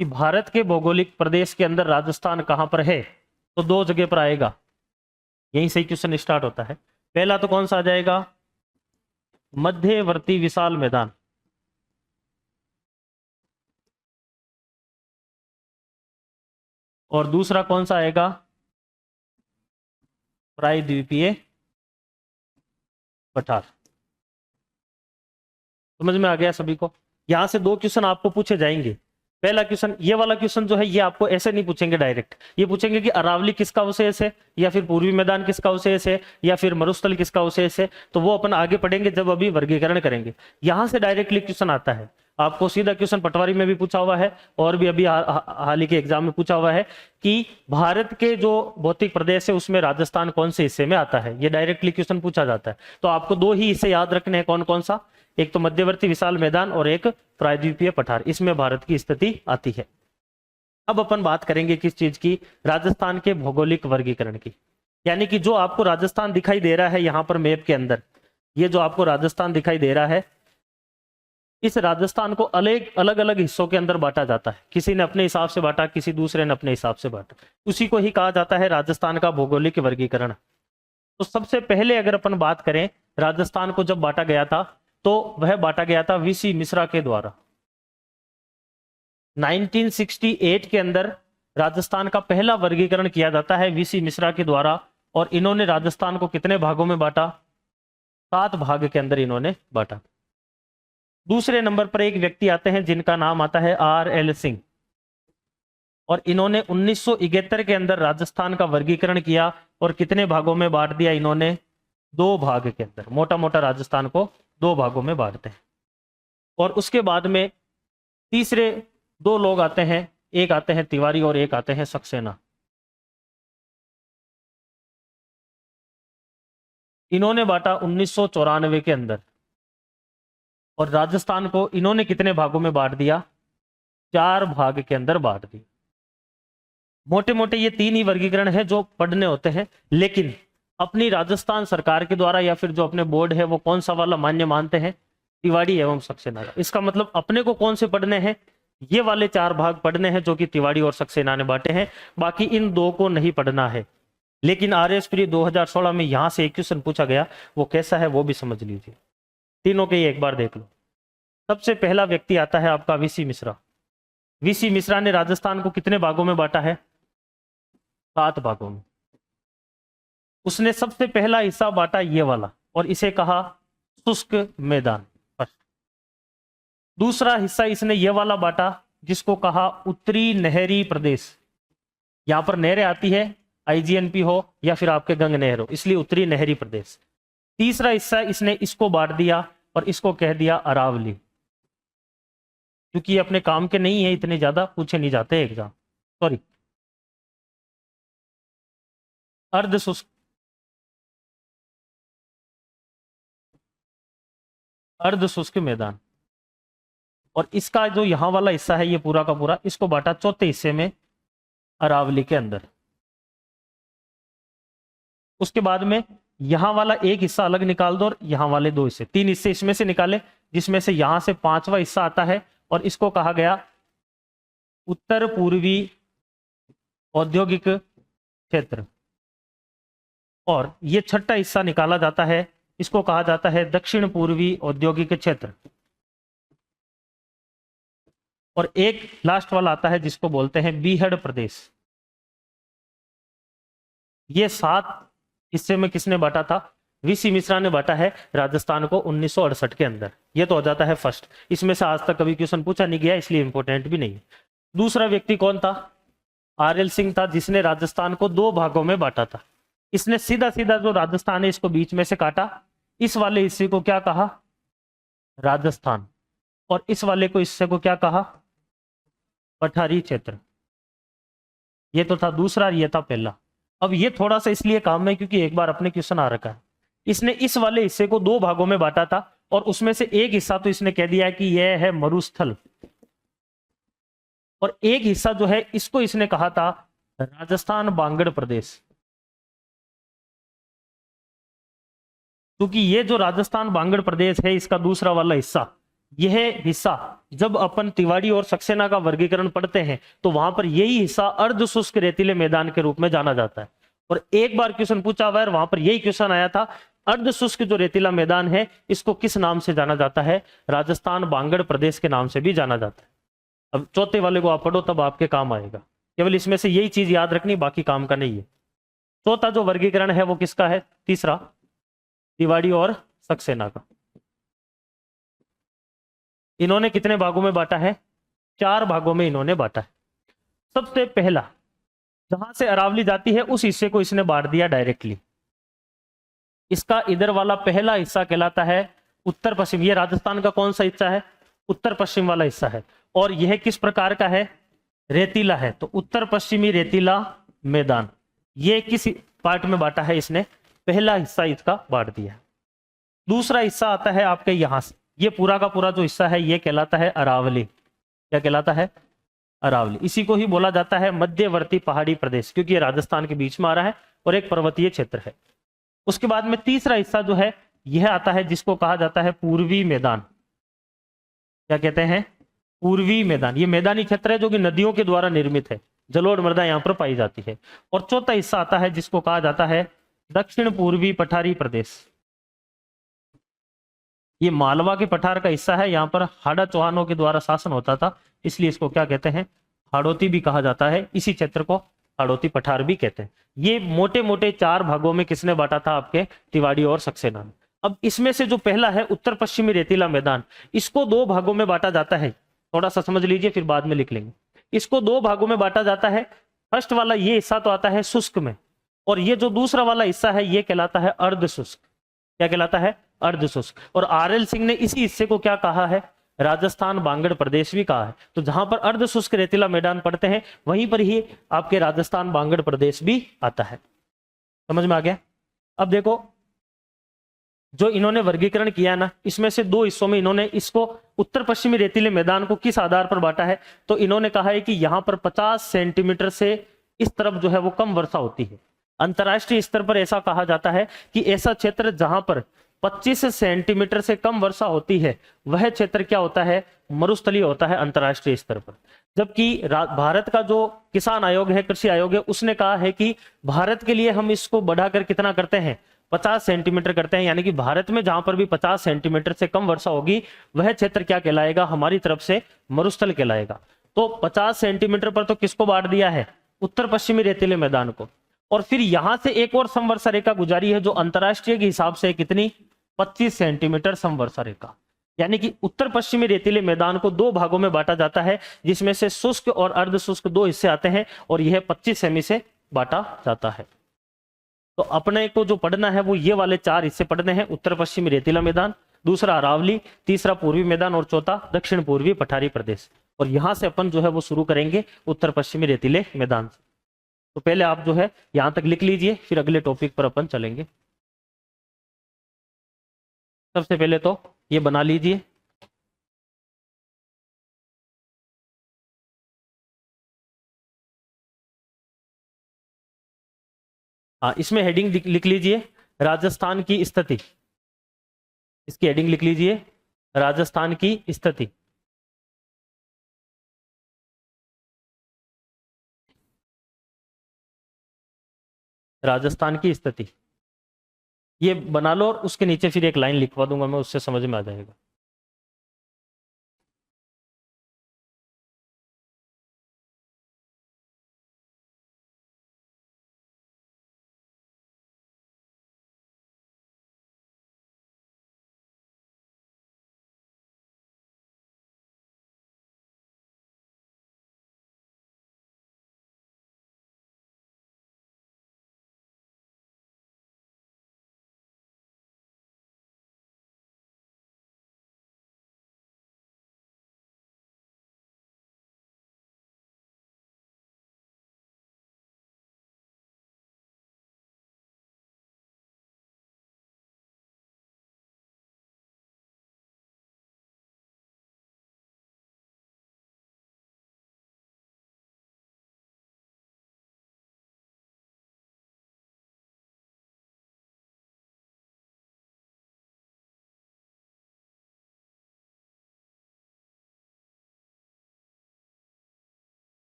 कि भारत के भौगोलिक प्रदेश के अंदर राजस्थान कहां पर है, तो दो जगह पर आएगा, यहीं से क्वेश्चन स्टार्ट होता है। पहला तो कौन सा आ जाएगा, मध्यवर्ती विशाल मैदान। और दूसरा कौन सा आएगा, प्रायद्वीपीय पठार। समझ में आ गया सभी को। यहां से दो क्वेश्चन आपको पूछे जाएंगे। पहला क्वेश्चन, ये वाला क्वेश्चन जो है ये आपको ऐसे नहीं पूछेंगे डायरेक्ट, ये पूछेंगे कि अरावली किसका अवशेष है, या फिर पूर्वी मैदान किसका अवशेष है, या फिर मरुस्थल किसका अवशेष है। तो वो अपन आगे पढ़ेंगे जब अभी वर्गीकरण करेंगे। यहां से डायरेक्टली क्वेश्चन आता है आपको, सीधा क्वेश्चन पटवारी में भी पूछा हुआ है और भी अभी हाल ही के एग्जाम में पूछा हुआ है कि भारत के जो भौतिक प्रदेश है उसमें राजस्थान कौन से हिस्से में आता है। ये डायरेक्टली क्वेश्चन पूछा जाता है। तो आपको दो ही हिस्से याद रखने हैं, कौन कौन सा, एक तो मध्यवर्ती विशाल मैदान और एक प्रायद्वीपीय पठार, इसमें भारत की स्थिति आती है। अब अपन बात करेंगे किस चीज की, राजस्थान के भौगोलिक वर्गीकरण की। यानी कि जो आपको राजस्थान दिखाई दे रहा है यहां पर मैप के अंदर, ये जो आपको राजस्थान दिखाई दे रहा है, इस राजस्थान को अलग अलग अलग हिस्सों के अंदर बांटा जाता है। किसी ने अपने हिसाब से बांटा, किसी दूसरे ने अपने हिसाब से बांटा, उसी को ही कहा जाता है राजस्थान का भौगोलिक वर्गीकरण। तो सबसे पहले अगर अपन बात करें, राजस्थान को जब बांटा गया था तो वह बांटा गया था वीसी मिश्रा के द्वारा। 1968 के अंदर राजस्थान का पहला वर्गीकरण किया जाता है वीसी मिश्रा के द्वारा। और इन्होंने राजस्थान को कितने भागों में बांटा, 7 भाग के अंदर इन्होंने बांटा। दूसरे नंबर पर एक व्यक्ति आते हैं जिनका नाम आता है RL सिंह, और इन्होंने 1971 के अंदर राजस्थान का वर्गीकरण किया और कितने भागों में बांट दिया इन्होंने, 2 भाग के अंदर। मोटा मोटा राजस्थान को 2 भागों में बांटते हैं। और उसके बाद में तीसरे 2 लोग आते हैं, एक आते हैं तिवारी और एक आते हैं सक्सेना। इन्होंने बांटा 1994 के अंदर, और राजस्थान को इन्होंने कितने भागों में बांट दिया, 4 भाग के अंदर बांट दिया। मोटे मोटे ये 3 ही वर्गीकरण है जो पढ़ने होते हैं, लेकिन अपनी राजस्थान सरकार के द्वारा या फिर जो अपने बोर्ड है वो कौन सा वाला मान्य मानते हैं, तिवाड़ी एवं सक्सेना। इसका मतलब अपने को कौन से पढ़ने हैं, ये वाले 4 भाग पढ़ने हैं जो कि तिवाड़ी और सक्सेना ने बांटे हैं। बाकी इन 2 को नहीं पढ़ना है। लेकिन RS प्री 2016 में यहां से एक क्वेश्चन पूछा गया, वो कैसा है वो भी समझ लीजिए। तीनों के एक बार देख लो। सबसे पहला व्यक्ति आता है आपका वीसी मिश्रा। वीसी मिश्रा ने राजस्थान को कितने भागों में बांटा है, 7 भागों में। उसने सबसे पहला हिस्सा बांटा ये वाला, और इसे कहा शुष्क मैदान। दूसरा हिस्सा इसने ये वाला बांटा जिसको कहा उत्तरी नहरी प्रदेश। यहां पर नहरें आती है, IGNP हो या फिर आपके गंग नहर हो, इसलिए उत्तरी नहरी प्रदेश। तीसरा हिस्सा इसने इसको बांट दिया और इसको कह दिया अरावली, क्योंकि ये अपने काम के नहीं है, इतने ज्यादा पूछे नहीं जाते एग्जाम, सॉरी। अर्ध शुष्क, अर्ध शुष्क मैदान। और इसका जो यहां वाला हिस्सा है ये पूरा का पूरा, इसको बांटा चौथे हिस्से में अरावली के अंदर। उसके बाद में यहां वाला एक हिस्सा अलग निकाल दो और यहां वाले 2 हिस्से, 3 हिस्से इसमें से निकाले, जिसमें से यहां से 5वां हिस्सा आता है और इसको कहा गया उत्तर पूर्वी औद्योगिक क्षेत्र। और ये 6ठा हिस्सा निकाला जाता है, इसको कहा जाता है दक्षिण पूर्वी औद्योगिक क्षेत्र। और एक लास्ट वाला आता है जिसको बोलते हैं बीहड़ प्रदेश। ये 7 हिस्से में किसने बांटा था, वीसी मिश्रा ने बांटा है राजस्थान को 1968 के अंदर। ये तो हो जाता है फर्स्ट। इसमें से आज तक कभी क्वेश्चन पूछा नहीं गया, इसलिए इंपॉर्टेंट भी नहीं है। दूसरा व्यक्ति कौन था, RL सिंह था, जिसने राजस्थान को 2 भागों में बांटा था। इसने सीधा सीधा जो राजस्थान है इसको बीच में से काटा, इस वाले हिस्से को क्या कहा, राजस्थान, और इस वाले को हिस्से को क्या कहा, पठारी क्षेत्र। ये तो था दूसरा, ये था पहला। अब ये थोड़ा सा इसलिए काम में क्योंकि एक बार अपने क्वेश्चन आ रखा है। इसने इस वाले हिस्से को 2 भागों में बांटा था, और उसमें से एक हिस्सा तो इसने कह दिया कि यह है मरुस्थल, और एक हिस्सा जो है इसको इसने कहा था राजस्थान बांगड़ प्रदेश। क्योंकि ये जो राजस्थान बांगड़ प्रदेश है इसका दूसरा वाला हिस्सा, यह हिस्सा जब अपन तिवाड़ी और सक्सेना का वर्गीकरण पढ़ते हैं तो वहां पर यही हिस्सा अर्ध शुष्क रेतीले मैदान के रूप में जाना जाता है। और एक बार क्वेश्चन पूछा हुआ है, वहां पर यही क्वेश्चन आया था, अर्ध शुष्क जो रेतीला मैदान है इसको किस नाम से जाना जाता है? राजस्थान बांगड़ प्रदेश के नाम से भी जाना जाता है। अब चौथे वाले को आप पढ़ो तब आपके काम आएगा, केवल इसमें से यही चीज याद रखनी, बाकी काम का नहीं है। चौथा जो वर्गीकरण है वो किसका है? तीसरा, तिवाड़ी और सक्सेना का। इन्होंने कितने भागों में बांटा है? 4 भागों में इन्होंने बांटा है। सबसे पहला, जहां से अरावली जाती है उस हिस्से को इसने बांट दिया डायरेक्टली। इसका इधर वाला पहला हिस्सा कहलाता है उत्तर पश्चिम। ये राजस्थान का कौन सा हिस्सा है? उत्तर पश्चिम वाला हिस्सा है। और यह किस प्रकार का है? रेतीला है। तो उत्तर पश्चिमी रेतीला मैदान, ये किस पार्ट में बांटा है इसने? पहला हिस्सा इसका बांट दिया है। दूसरा हिस्सा आता है आपके यहां से, ये पूरा का पूरा जो हिस्सा है ये कहलाता है अरावली। क्या कहलाता है? अरावली। इसी को ही बोला जाता है मध्यवर्ती पहाड़ी प्रदेश, क्योंकि ये राजस्थान के बीच में आ रहा है और एक पर्वतीय क्षेत्र है। उसके बाद में तीसरा हिस्सा जो है यह आता है जिसको कहा जाता है पूर्वी मैदान। क्या कहते हैं? पूर्वी मैदान। ये मैदानी क्षेत्र है जो कि नदियों के द्वारा निर्मित है, जलोढ़ मृदा यहाँ पर पाई जाती है। और चौथा हिस्सा आता है जिसको कहा जाता है दक्षिण पूर्वी पठारी प्रदेश। ये मालवा के पठार का हिस्सा है, यहाँ पर हाड़ा चौहानों के द्वारा शासन होता था, इसलिए इसको क्या कहते हैं? हाड़ौती भी कहा जाता है। इसी क्षेत्र को हाड़ौती पठार भी कहते हैं। ये मोटे मोटे 4 भागों में किसने बांटा था? आपके तिवाड़ी और सक्सेना ने। अब इसमें से जो पहला है उत्तर पश्चिमी रेतीला मैदान, इसको 2 भागों में बांटा जाता है। थोड़ा सा समझ लीजिए फिर बाद में लिख लेंगे। इसको 2 भागों में बांटा जाता है। फर्स्ट वाला ये हिस्सा तो आता है शुष्क में, और ये जो दूसरा वाला हिस्सा है ये कहलाता है अर्ध शुष्क। क्या कहलाता है? अर्ध शुष्क। और आर.एल. सिंह ने इसी हिस्से को क्या कहा है? राजस्थान बांगड़ प्रदेश भी कहा है। तो जहां पर अर्ध शुष्क रेतीला मैदान पड़ते हैं वहीं पर ही आपके राजस्थान बांगड़ प्रदेश भी आता है। समझ में आ गया? अब देखो, जो इन्होंने वर्गीकरण किया ना, इसमें से 2 हिस्सों में इन्होंने इसको उत्तर पश्चिमी रेतीले मैदान को किस आधार पर बांटा है? तो इन्होंने कहा है कि यहां पर 50 सेंटीमीटर से इस तरफ जो है वो कम वर्षा होती है। अंतरराष्ट्रीय स्तर पर ऐसा कहा जाता है कि ऐसा क्षेत्र जहां पर 25 सेंटीमीटर से कम वर्षा होती है वह क्षेत्र क्या होता है? मरुस्थलीय होता है अंतरराष्ट्रीय स्तर पर। जबकि भारत का जो किसान आयोग है, कृषि आयोग है, उसने कहा है कि भारत के लिए हम इसको बढ़ाकर कितना करते हैं? 50 सेंटीमीटर करते हैं। यानी कि भारत में जहां पर भी 50 सेंटीमीटर से कम वर्षा होगी वह क्षेत्र क्या कहलाएगा? हमारी तरफ से मरुस्थल कहलाएगा। तो 50 सेंटीमीटर पर तो किसको बांट दिया है? उत्तर पश्चिमी रेतीले मैदान को। और फिर यहां से एक और समवर्षा रेखा गुजारी है जो अंतरराष्ट्रीय के हिसाब से कितनी? 25 सेंटीमीटर समवर्षा रेखा। यानी कि उत्तर पश्चिमी रेतीले मैदान को 2 भागों में बांटा जाता है, जिसमें से शुष्क और अर्ध शुष्क 2 हिस्से आते हैं, और यह 25 सेमी से बांटा जाता है। तो अपने को जो पढ़ना है वो ये वाले 4 हिस्से पढ़ने हैं। उत्तर पश्चिमी रेतीला मैदान, दूसरा अरावली, तीसरा पूर्वी मैदान और चौथा दक्षिण पूर्वी पठारी प्रदेश। और यहां से अपन जो है वो शुरू करेंगे उत्तर पश्चिमी रेतीले मैदान से। तो पहले आप जो है यहां तक लिख लीजिए, फिर अगले टॉपिक पर अपन चलेंगे। सबसे पहले तो ये बना लीजिए। हाँ, इसमें हेडिंग लिख लीजिए राजस्थान की स्थिति। इसकी हेडिंग लिख लीजिए राजस्थान की स्थिति। राजस्थान की स्थिति ये बना लो, और उसके नीचे फिर एक लाइन लिखवा दूंगा मैं, उससे समझ में आ जाएगा।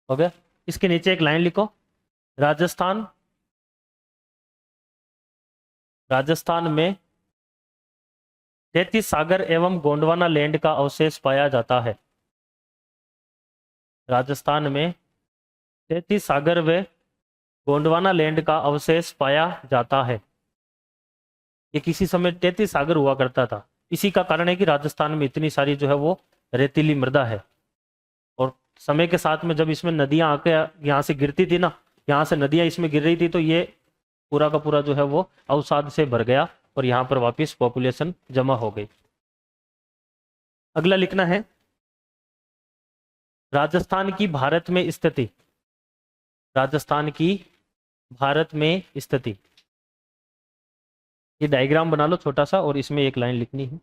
हो गया। इसके नीचे एक लाइन लिखो, राजस्थान में 33 सागर एवं गोंडवाना लैंड का अवशेष पाया जाता है। राजस्थान में 33 सागर व गोंडवाना लैंड का अवशेष पाया जाता है। ये किसी समय 33 सागर हुआ करता था। इसी का कारण है कि राजस्थान में इतनी सारी जो है वो रेतीली मृदा है। और समय के साथ में जब इसमें नदियां आके यहाँ से गिरती थी ना, यहाँ से नदियां इसमें गिर रही थी, तो ये पूरा का पूरा जो है वो अवसाद से भर गया और यहाँ पर वापस पॉपुलेशन जमा हो गई। अगला लिखना है, राजस्थान की भारत में स्थिति। राजस्थान की भारत में स्थिति। ये डायग्राम बना लो छोटा सा और इसमें एक लाइन लिखनी है।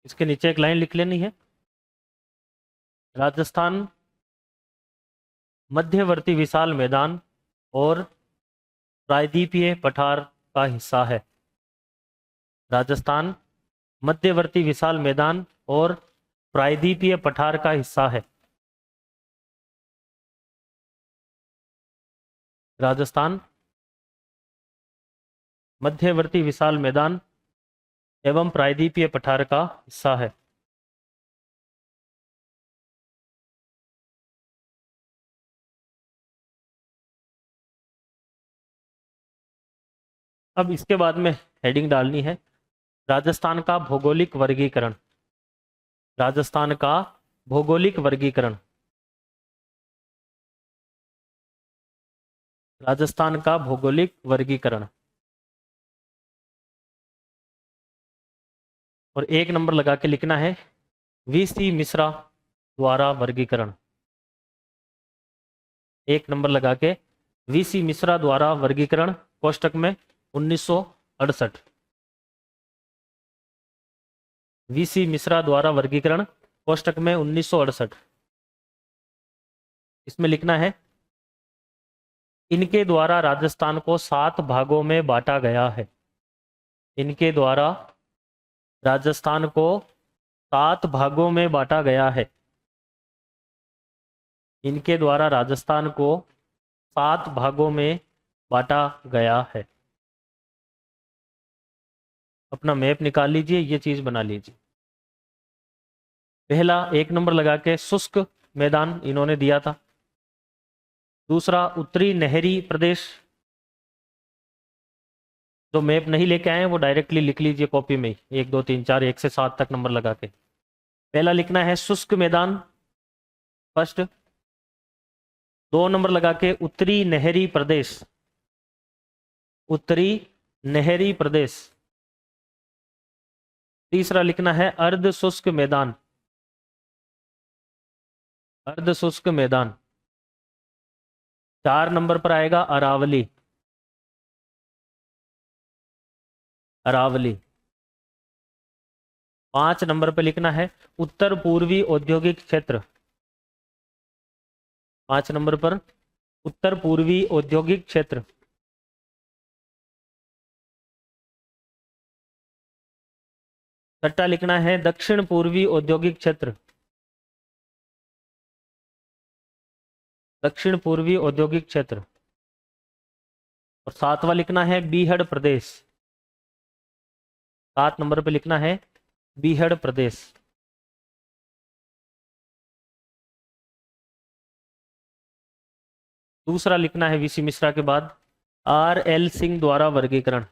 इसके नीचे एक लाइन लिख लेनी है, राजस्थान मध्यवर्ती विशाल मैदान और प्रायद्वीपीय पठार का हिस्सा है। राजस्थान मध्यवर्ती विशाल मैदान और प्रायद्वीपीय पठार का हिस्सा है। राजस्थान मध्यवर्ती विशाल मैदान एवं प्रायद्वीपीय पठार का हिस्सा है। अब इसके बाद में हेडिंग डालनी है, राजस्थान का भौगोलिक वर्गीकरण। राजस्थान का भौगोलिक वर्गीकरण। राजस्थान का भौगोलिक वर्गीकरण। और एक नंबर लगा के लिखना है, वीसी मिश्रा द्वारा वर्गीकरण। एक नंबर लगा के, वीसी मिश्रा द्वारा वर्गीकरण, कोष्टक में 1968। वीसी मिश्रा द्वारा वर्गीकरण, कोष्टक में 1968। इसमें लिखना है, इनके द्वारा राजस्थान को 7 भागों में बांटा गया है। इनके द्वारा राजस्थान को 7 भागों में बांटा गया है। इनके द्वारा राजस्थान को 7 भागों में बांटा गया है। अपना मैप निकाल लीजिए, ये चीज बना लीजिए। पहला एक नंबर लगा के शुष्क मैदान इन्होंने दिया था। दूसरा उत्तरी नहरी प्रदेश जो मैप नहीं लेके आए हैं वो डायरेक्टली लिख लीजिए कॉपी में ही, 1 2 3 4 1 से 7 तक नंबर लगा के। पहला लिखना है शुष्क मैदान, फर्स्ट। 2 नंबर लगा के उत्तरी नहरी प्रदेश, उत्तरी नहरी प्रदेश। तीसरा लिखना है अर्ध शुष्क मैदान, अर्ध शुष्क मैदान। 4 नंबर पर आएगा अरावली, अरावली। 5 नंबर पर लिखना है उत्तर पूर्वी औद्योगिक क्षेत्र, 5 नंबर पर उत्तर पूर्वी औद्योगिक क्षेत्र। 6 लिखना है दक्षिण पूर्वी औद्योगिक क्षेत्र, दक्षिण पूर्वी औद्योगिक क्षेत्र। और 7वां लिखना है बीहड़ प्रदेश, 7 नंबर पे लिखना है बीहड़ प्रदेश। दूसरा लिखना है वीसी मिश्रा के बाद RL सिंह द्वारा वर्गीकरण,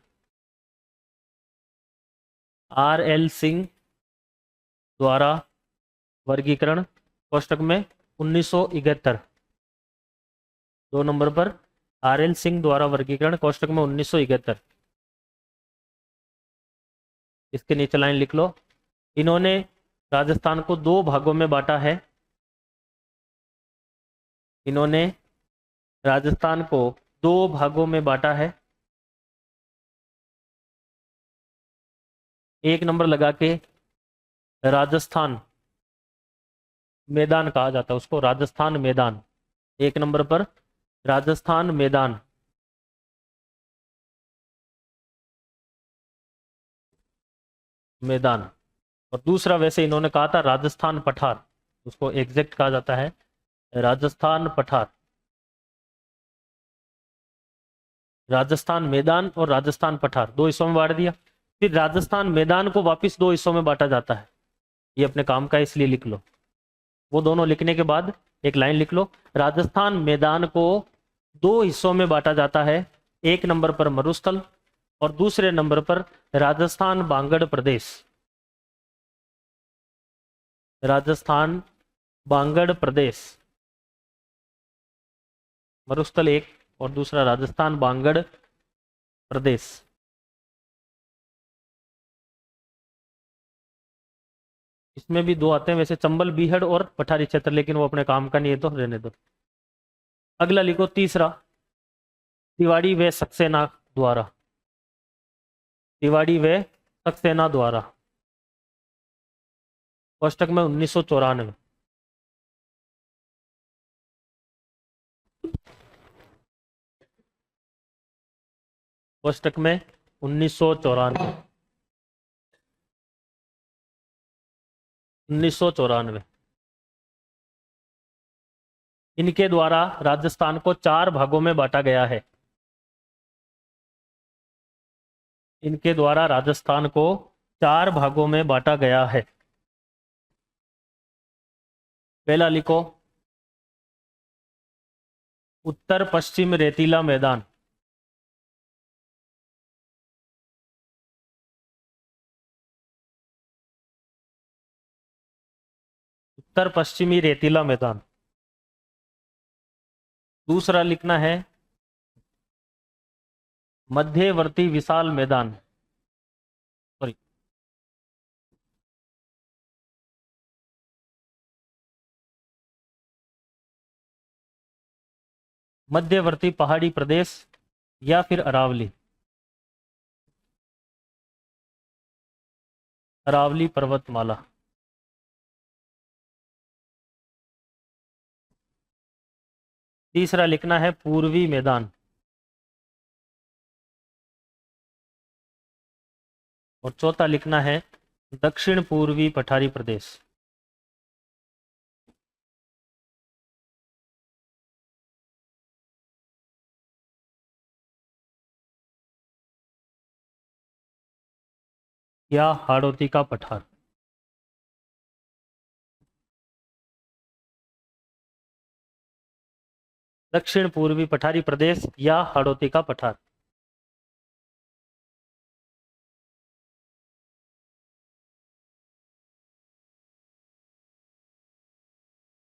RL सिंह द्वारा वर्गीकरण, कोष्टक में 1971। 2 नंबर पर RL सिंह द्वारा वर्गीकरण, कोष्टक में 1971। इसके नीचे लाइन लिख लो, इन्होंने राजस्थान को 2 भागों में बांटा है, इन्होंने राजस्थान को 2 भागों में बांटा है। 1 नंबर लगा के राजस्थान मैदान कहा जाता है उसको, राजस्थान मैदान। 1 नंबर पर राजस्थान मैदान। मैदान। और दूसरा वैसे इन्होंने कहा था राजस्थान पठार, उसको एग्जैक्ट कहा जाता है राजस्थान पठार। राजस्थान मैदान और राजस्थान पठार 2 हिस्सों में बांट दिया। फिर राजस्थान मैदान को वापस 2 हिस्सों में बांटा जाता है, ये अपने काम का इसलिए लिख लो। वो दोनों लिखने के बाद एक लाइन लिख लो, राजस्थान मैदान को 2 हिस्सों में बांटा जाता है, 1 नंबर पर मरुस्थल और दूसरे नंबर पर राजस्थान बांगड़ प्रदेश, राजस्थान बांगड़ प्रदेश। मरुस्थल 1 और दूसरा राजस्थान बांगड़ प्रदेश। इसमें भी 2 आते हैं वैसे, चंबल बीहड़ और पठारी क्षेत्र, लेकिन वो अपने काम का नहीं है तो रहने दो। अगला लिखो तीसरा, तिवाड़ी व सक्सेना द्वारा, तिवाड़ी व सक्सेना द्वारा, कोष्टक में 1994। कोष्टक में 1994, 1994। इनके द्वारा राजस्थान को 4 भागों में बांटा गया है, इनके द्वारा राजस्थान को 4 भागों में बांटा गया है। पहला लिखो उत्तर पश्चिम रेतीला मैदान, उत्तर पश्चिमी रेतीला मैदान। दूसरा लिखना है मध्यवर्ती विशाल मैदान, सॉरी, मध्यवर्ती पहाड़ी प्रदेश या फिर अरावली, अरावली पर्वतमाला। तीसरा लिखना है पूर्वी मैदान, और चौथा लिखना है दक्षिण पूर्वी पठारी प्रदेश। या हाड़ौती का पठार। दक्षिण पूर्वी पठारी प्रदेश या हाड़ौती का पठार।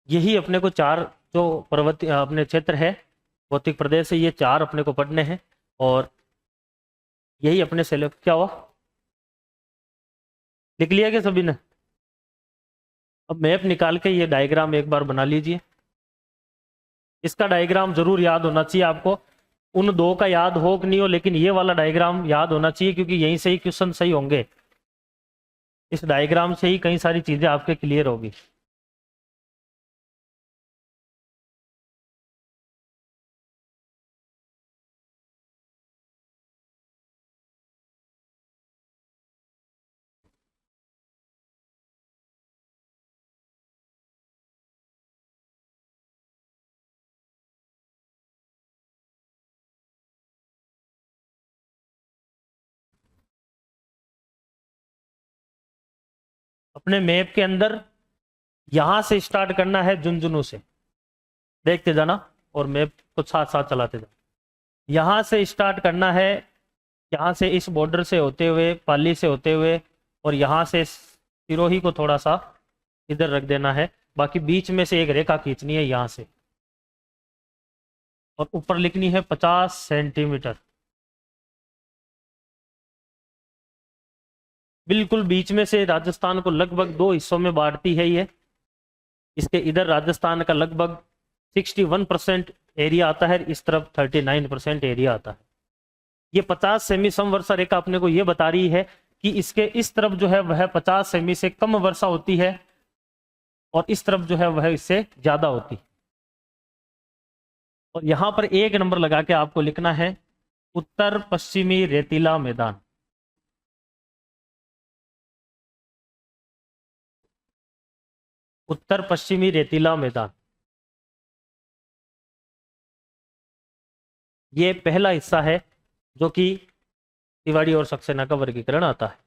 यही अपने को चार जो पर्वतीय अपने क्षेत्र है, भौतिक प्रदेश है, ये चार अपने को पढ़ने हैं और यही अपने सिलेबस। क्या हुआ, लिख लिया क्या सभी ने? अब मैप निकाल के ये डायग्राम एक बार बना लीजिए। इसका डायग्राम जरूर याद होना चाहिए आपको, उन दो का याद हो कि नहीं हो, लेकिन ये वाला डायग्राम याद होना चाहिए क्योंकि यहीं से ही क्वेश्चन सही होंगे। इस डायग्राम से ही कई सारी चीजें आपके क्लियर होगी। अपने मैप के अंदर यहां से स्टार्ट करना है, झुंझुनू से, देखते जाना और मैप को साथ साथ चलाते जाना। यहां से स्टार्ट करना है, यहाँ से इस बॉर्डर से होते हुए, पाली से होते हुए, और यहाँ से सिरोही को थोड़ा सा इधर रख देना है। बाकी बीच में से एक रेखा खींचनी है यहाँ से और ऊपर लिखनी है 50 सेंटीमीटर। बिल्कुल बीच में से राजस्थान को लगभग दो हिस्सों में बांटती है ये। इसके इधर राजस्थान का लगभग 61% एरिया आता है, इस तरफ 39% एरिया आता है। ये 50 सेमी समवर्षा रेखा अपने को ये बता रही है कि इसके इस तरफ जो है वह 50 सेमी से कम वर्षा होती है और इस तरफ जो है वह इससे ज्यादा होती है। और यहां पर एक नंबर लगा के आपको लिखना है उत्तर पश्चिमी रेतीला मैदान। उत्तर पश्चिमी रेतीला मैदान, ये पहला हिस्सा है जो कि तिवाड़ी और सक्सेना का वर्गीकरण आता है।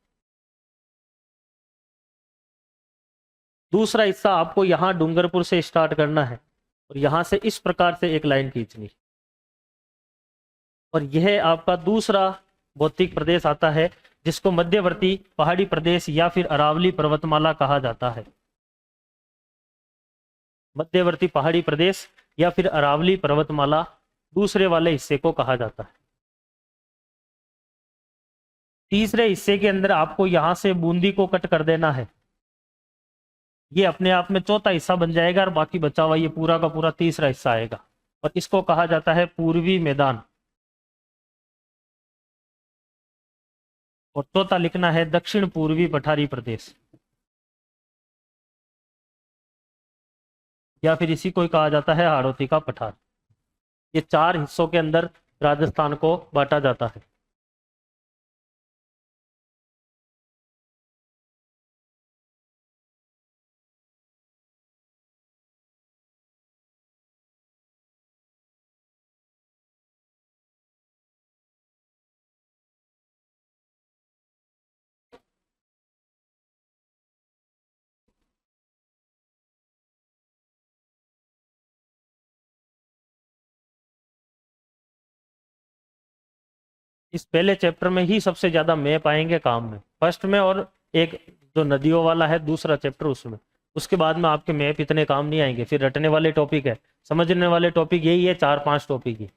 दूसरा हिस्सा आपको यहां डूंगरपुर से स्टार्ट करना है और यहां से इस प्रकार से एक लाइन खींचनी, और यह आपका दूसरा भौतिक प्रदेश आता है जिसको मध्यवर्ती पहाड़ी प्रदेश या फिर अरावली पर्वतमाला कहा जाता है। मध्यवर्ती पहाड़ी प्रदेश या फिर अरावली पर्वतमाला दूसरे वाले हिस्से को कहा जाता है। तीसरे हिस्से के अंदर आपको यहां से बूंदी को कट कर देना है, ये अपने आप में चौथा हिस्सा बन जाएगा और बाकी बचा हुआ ये पूरा का पूरा तीसरा हिस्सा आएगा और इसको कहा जाता है पूर्वी मैदान। और चौथा लिखना है दक्षिण पूर्वी पठारी प्रदेश, या फिर इसी को कहा जाता है हाड़ौती का पठार। ये चार हिस्सों के अंदर राजस्थान को बांटा जाता है। इस पहले चैप्टर में ही सबसे ज्यादा मैप आएंगे काम में, फर्स्ट में, और एक जो नदियों वाला है दूसरा चैप्टर उसमें। उसके बाद में आपके मैप इतने काम नहीं आएंगे, फिर रटने वाले टॉपिक है, समझने वाले टॉपिक यही है, 4-5 टॉपिक ही।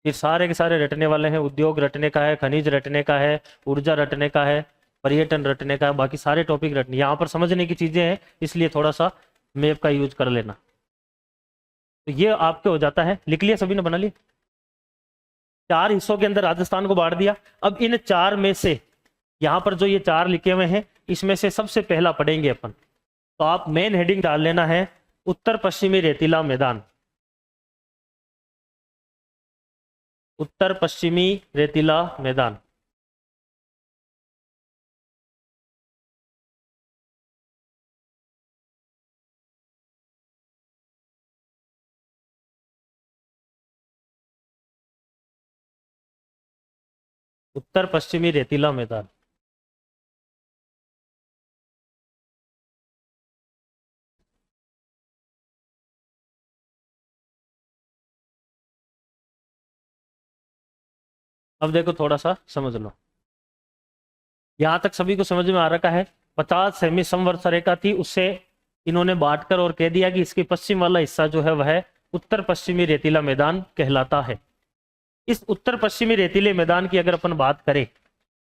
फिर सारे के सारे रटने वाले हैं, उद्योग रटने का है, खनिज रटने का है, ऊर्जा रटने का है, पर्यटन रटने का है, बाकी सारे टॉपिक रटने। यहाँ पर समझने की चीजें हैं, इसलिए थोड़ा सा मैप का यूज कर लेना। तो ये आपके हो जाता है। लिख लिया सभी ने, बना लिया? चार हिस्सों के अंदर राजस्थान को बांट दिया। अब इन चार में से यहां पर जो ये चार लिखे हुए हैं इसमें से सबसे पहला पढ़ेंगे अपन, तो आप मेन हेडिंग डाल लेना है उत्तर पश्चिमी रेतीला मैदान। उत्तर पश्चिमी रेतीला मैदान। उत्तर पश्चिमी रेतीला मैदान। अब देखो थोड़ा सा समझ लो, यहां तक सभी को समझ में आ रखा है। 50 सेमी समवर्षा रेखा थी, उससे इन्होंने बांटकर और कह दिया कि इसके पश्चिम वाला हिस्सा जो है वह उत्तर पश्चिमी रेतीला मैदान कहलाता है। इस उत्तर पश्चिमी रेतीले मैदान की अगर अपन बात करें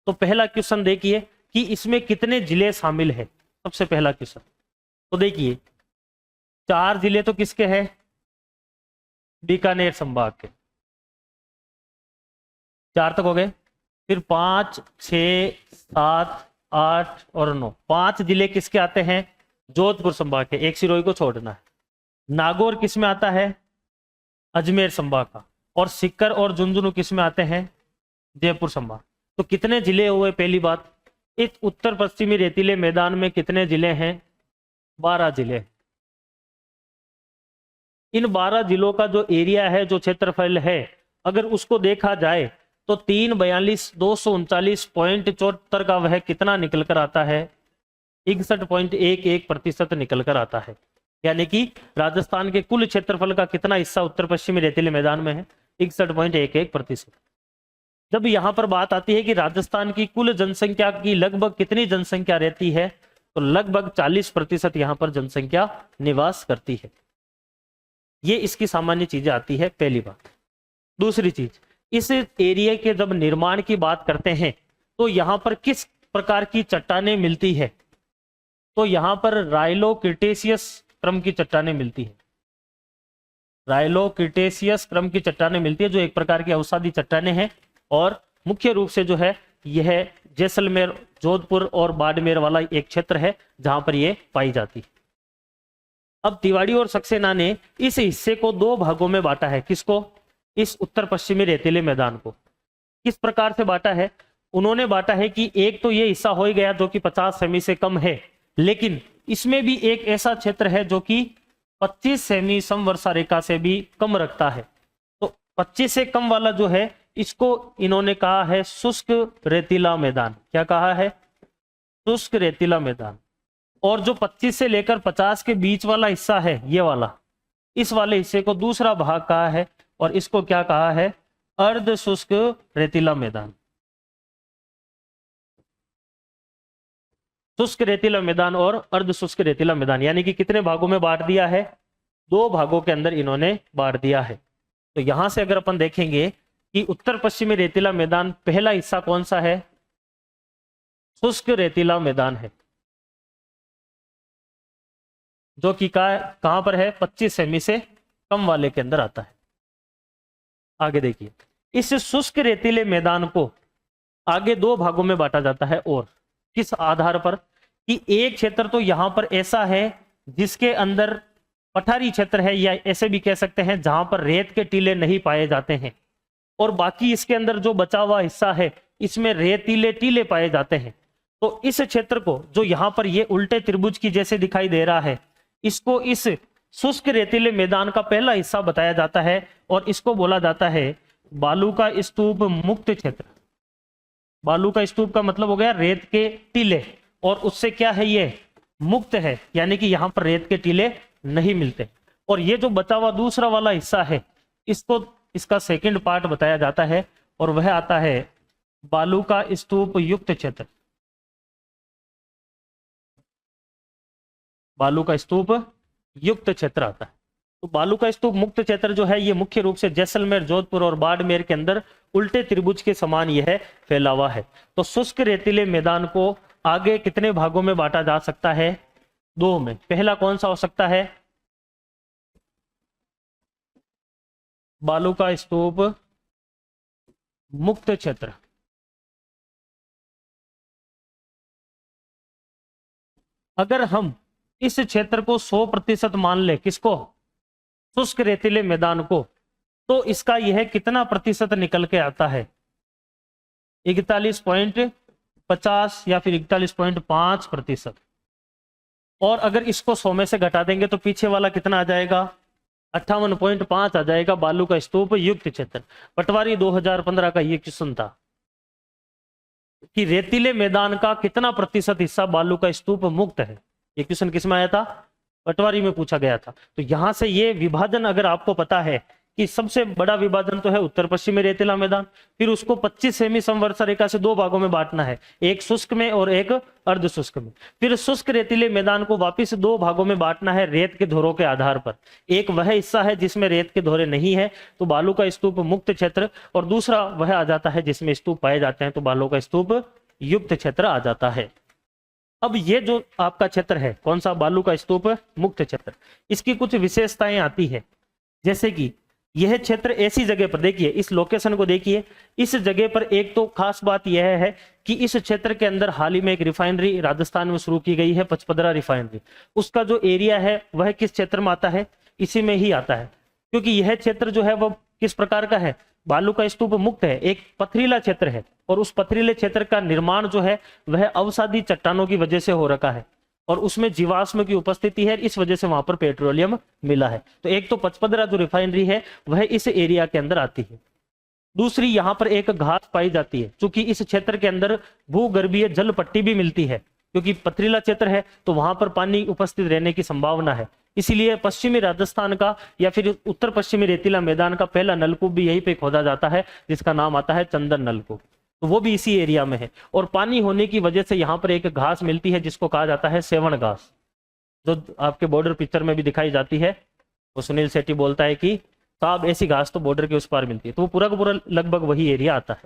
तो पहला क्वेश्चन देखिए कि इसमें कितने जिले शामिल है। सबसे पहला क्वेश्चन तो देखिए 4 जिले तो किसके हैं, बीकानेर संभाग के, 4 तक हो गए। फिर 5, 6, 7, 8 और 9, 5 जिले किसके आते हैं, जोधपुर संभाग के, एक सिरोही को छोड़ना है। नागौर किस में आता है, अजमेर संभाग का, और सीकर और झुंझुनू किस में आते हैं, जयपुर संभाग। तो कितने जिले हुए, पहली बात इस उत्तर पश्चिमी रेतीले मैदान में कितने जिले हैं, 12 जिले। इन 12 जिलों का जो एरिया है, जो क्षेत्रफल है, अगर उसको देखा जाए तो 342,239.74 का वह कितना निकल कर आता है, 61.11% निकल कर आता है। यानी कि राजस्थान के कुल क्षेत्रफल का कितना हिस्सा उत्तर पश्चिमी रेतीले मैदान में है, 61.11%। जब यहां पर बात आती है कि राजस्थान की कुल जनसंख्या की लगभग कितनी जनसंख्या रहती है, तो लगभग 40% यहां पर जनसंख्या निवास करती है। ये इसकी सामान्य चीजें आती है, पहली बात। दूसरी चीज, इस एरिया के जब निर्माण की बात करते हैं तो यहां पर किस प्रकार की चट्टानें मिलती है, तो यहां पर राइलो क्रिटेशियस क्रम की चट्टानें मिलती है। राइलो क्रिटेशियस क्रम की चट्टानें मिलती है, जो एक प्रकार की अवसादी चट्टानें हैं, और मुख्य रूप से जो है यह जैसलमेर, जोधपुर और बाड़मेर वाला एक क्षेत्र है जहां पर यह पाई जाती है। अब तिवाड़ी और सक्सेना ने इस हिस्से को 2 भागों में बांटा है। किसको, इस उत्तर पश्चिमी रेतीले मैदान को। किस प्रकार से बांटा है, उन्होंने बांटा है कि एक तो ये हिस्सा हो ही गया जो कि 50 सेमी से कम है, लेकिन इसमें भी एक ऐसा क्षेत्र है जो कि 25 सेमी समवर्षा रेखा से भी कम रखता है। तो 25 से कम वाला जो है, इसको इन्होंने कहा है शुष्क रेतीला मैदान। क्या कहा है, शुष्क रेतीला मैदान। और जो 25 से लेकर 50 के बीच वाला हिस्सा है, ये वाला, इस वाले हिस्से को दूसरा भाग कहा है, और इसको क्या कहा है, अर्ध शुष्क रेतीला मैदान। शुष्क रेतीला मैदान और अर्ध शुष्क रेतीला मैदान, यानी कि कितने भागों में बांट दिया है, 2 भागों के अंदर इन्होंने बांट दिया है। तो यहां से अगर अपन देखेंगे कि उत्तर पश्चिमी रेतीला मैदान पहला हिस्सा कौन सा है, शुष्क रेतीला मैदान है, जो कि कहां पर है, 25 सेमी से कम वाले के अंदर आता है। आगे देखिए, इस शुष्क रेतीले मैदान को आगे 2 भागों में बांटा जाता है, और किस आधार पर कि एक क्षेत्र तो यहां पर ऐसा है जिसके अंदर पठारी क्षेत्र है, या ऐसे भी कह सकते हैं जहां पर रेत के टीले नहीं पाए जाते हैं, और बाकी इसके अंदर जो बचा हुआ हिस्सा है इसमें रेतीले टीले पाए जाते हैं। तो इस क्षेत्र को, जो यहां पर ये उल्टे त्रिभुज की जैसे दिखाई दे रहा है, इसको इस शुष्क रेतीले मैदान का पहला हिस्सा बताया जाता है, और इसको बोला जाता है बालू का स्तूप मुक्त क्षेत्र। बालू का स्तूप का मतलब हो गया रेत के टीले, और उससे क्या है, ये मुक्त है, यानी कि यहां पर रेत के टीले नहीं मिलते। और ये जो बचा हुआ दूसरा वाला हिस्सा है, इसको इसका सेकंड पार्ट बताया जाता है, और वह आता है बालू का स्तूप युक्त क्षेत्र। बालू का स्तूप युक्त क्षेत्र आता है। तो बालू का स्तूप मुक्त क्षेत्र जो है, ये मुख्य रूप से जैसलमेर, जोधपुर और बाड़मेर के अंदर उल्टे त्रिभुज के समान यह फैला हुआ है। तो शुष्क रेतीले मैदान को आगे कितने भागों में बांटा जा सकता है, 2 में। पहला कौन सा हो सकता है, बालू का स्तूप मुक्त क्षेत्र। अगर हम इस क्षेत्र को 100% मान ले, किसको, शुष्क रेतीले मैदान को, तो इसका यह कितना प्रतिशत निकल के आता है, 41.50 या फिर 41.5%। और अगर इसको 100 में से घटा देंगे तो पीछे वाला कितना आ जाएगा, 58.5 आ जाएगा, बालू का स्तूप युक्त क्षेत्र। पटवारी 2015 का ये क्वेश्चन था कि रेतीले मैदान का कितना प्रतिशत हिस्सा बालू का स्तूप मुक्त है। ये क्वेश्चन किस में आया था, पटवारी में पूछा गया था। तो यहां से ये विभाजन अगर आपको पता है कि सबसे बड़ा विभाजन तो है उत्तर पश्चिमी रेतीला मैदान, फिर उसको 25 सेमी समवर्षा रेखा से दो भागों में बांटना है, एक शुष्क में और एक अर्ध शुष्क में। फिर शुष्क रेतीले मैदान को वापिस दो भागों में बांटना है रेत के धोरों के आधार पर। एक वह हिस्सा है जिसमें रेत के धोरे नहीं है तो बालू का स्तूप मुक्त क्षेत्र, और दूसरा वह आ जाता है जिसमें स्तूप पाए जाते हैं तो बालू का स्तूप युक्त क्षेत्र आ जाता है। अब ये जो आपका क्षेत्र है कौन सा, बालू का स्तूप मुक्त क्षेत्र, इसकी कुछ विशेषताएं आती है। जैसे कि यह क्षेत्र ऐसी जगह पर, देखिए इस लोकेशन को देखिए, इस जगह पर एक तो खास बात यह है कि इस क्षेत्र के अंदर हाल ही में एक रिफाइनरी राजस्थान में शुरू की गई है, पचपदरा रिफाइनरी। उसका जो एरिया है वह किस क्षेत्र में आता है, इसी में ही आता है, क्योंकि यह क्षेत्र जो है वह किस प्रकार का है, बालू का स्तूप मुक्त है, एक पथरीला क्षेत्र है, और उस पथरीले क्षेत्र का निर्माण जो है वह अवसादी चट्टानों की वजह से हो रखा है, और उसमें जीवाश्म की उपस्थिति है, इस वजह से वहां पर पेट्रोलियम मिला है। तो एक तो पचपदरा जो रिफाइनरी है वह इस एरिया के अंदर आती है। दूसरी, यहाँ पर एक घास पाई जाती है, क्योंकि इस क्षेत्र के अंदर भूगर्भीय जल पट्टी भी मिलती है, क्योंकि पथरीला क्षेत्र है तो वहां पर पानी उपस्थित रहने की संभावना है। इसीलिए पश्चिमी राजस्थान का या फिर उत्तर पश्चिमी रेतीला मैदान का पहला नलकूप भी यहीं पे खोदा जाता है, जिसका नाम आता है चंदन नलकूप, तो वो भी इसी एरिया में है। और पानी होने की वजह से यहाँ पर एक घास मिलती है जिसको कहा जाता है सेवण घास, जो आपके बॉर्डर पिक्चर में भी दिखाई जाती है। वो सुनील शेट्टी बोलता है कि साहब ऐसी घास तो बॉर्डर के उस पार मिलती है, तो वो पूरा का पूरा लगभग वही एरिया आता है।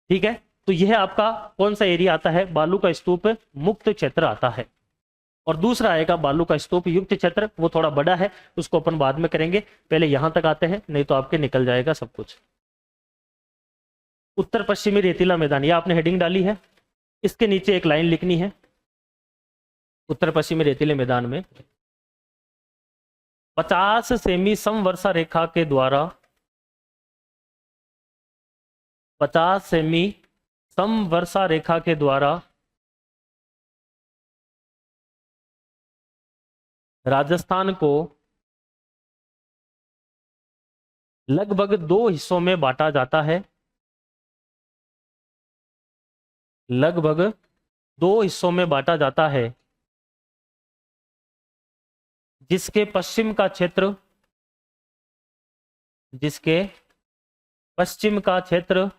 ठीक है, तो यह आपका कौन सा एरिया आता है, बालू का स्तूप मुक्त क्षेत्र आता है। और दूसरा आएगा बालू का स्तूप युक्त क्षेत्र, वो थोड़ा बड़ा है, उसको अपन बाद में करेंगे, पहले यहां तक आते हैं, नहीं तो आपके निकल जाएगा सब कुछ। उत्तर पश्चिमी रेतीला मैदान, ये आपने हेडिंग डाली है, इसके नीचे एक लाइन लिखनी है। उत्तर पश्चिमी रेतीले मैदान में 50 सेमी समवर्षा रेखा के द्वारा 50 सेमी समवर्षा रेखा के द्वारा राजस्थान को लगभग दो हिस्सों में बांटा जाता है, लगभग दो हिस्सों में बांटा जाता है, जिसके पश्चिम का क्षेत्र, जिसके पश्चिम का क्षेत्र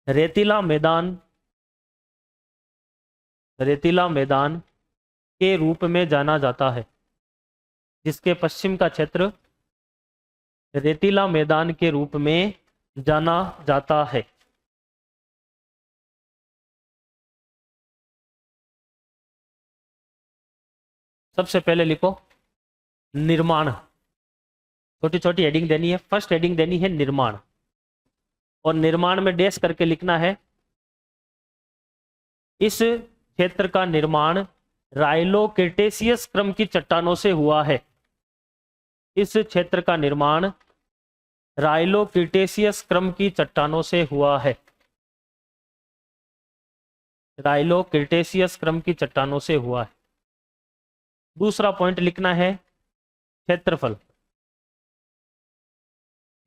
रेतीला मैदान, रेतीला मैदान के रूप में जाना जाता है, जिसके पश्चिम का क्षेत्र रेतीला मैदान के रूप में जाना जाता है। सबसे पहले लिखो निर्माण, छोटी छोटी हेडिंग देनी है। फर्स्ट हेडिंग देनी है निर्माण, और निर्माण में डैश करके लिखना है इस क्षेत्र का निर्माण राइलो क्रिटेशियस क्रम की चट्टानों से हुआ है। इस क्षेत्र का निर्माण राइलो क्रिटेशियस क्रम की चट्टानों से हुआ है, राइलो क्रिटेशियस क्रम की चट्टानों से हुआ है। दूसरा पॉइंट लिखना है क्षेत्रफल,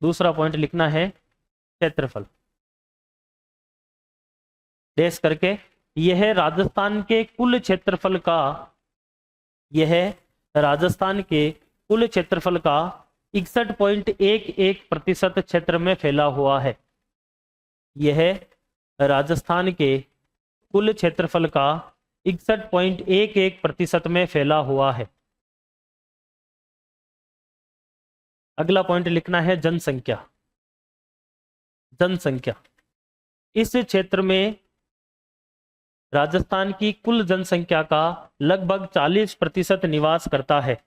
दूसरा पॉइंट लिखना है क्षेत्रफल, डैश करके। यह राजस्थान के कुल क्षेत्रफल का, यह राजस्थान के कुल क्षेत्रफल का 61.11% क्षेत्र में फैला हुआ है। यह राजस्थान के कुल क्षेत्रफल का 61.11% में फैला हुआ है। अगला पॉइंट लिखना है जनसंख्या, जनसंख्या। इस क्षेत्र में राजस्थान की कुल जनसंख्या का लगभग 40% निवास करता है।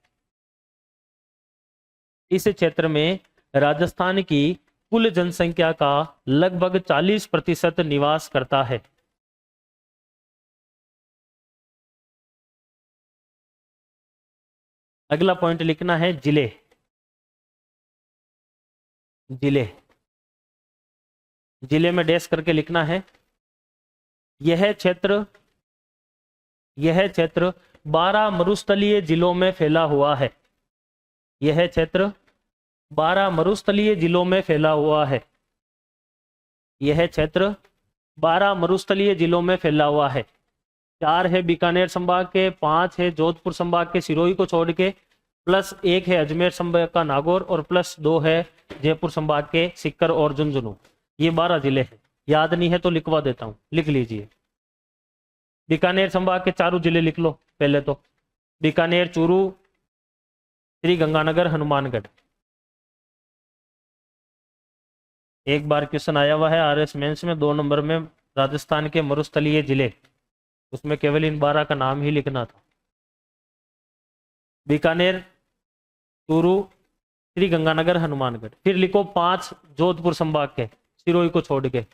इस क्षेत्र में राजस्थान की कुल जनसंख्या का लगभग 40% निवास करता है। अगला पॉइंट लिखना है जिले, जिले। जिले में डैश करके लिखना है यह क्षेत्र 12 मरुस्थलीय जिलों में फैला हुआ है। यह क्षेत्र 12 मरुस्थलीय जिलों में फैला हुआ है। यह क्षेत्र 12 मरुस्थलीय जिलों में फैला हुआ है। 4 है बीकानेर संभाग के, 5 है जोधपुर संभाग के सिरोही को छोड़ के, प्लस 1 है अजमेर संभाग का नागौर और प्लस 2 है जयपुर संभाग के सीकर और झुंझुनू। ये 12 जिले हैं। याद नहीं है तो लिखवा देता हूं, लिख लीजिए। बीकानेर संभाग के चारों जिले लिख लो पहले तो, बीकानेर, चूरू, श्री गंगानगर, हनुमानगढ़। एक बार क्वेश्चन आया हुआ है आरएस मेंस में 2 नंबर में, राजस्थान के मरुस्थलीय जिले, उसमें केवल इन 12 का नाम ही लिखना था। बीकानेर, चूरू, श्री गंगानगर, हनुमानगढ़। फिर लिखो 5 जोधपुर संभाग के, सिरोही को छोड़ के,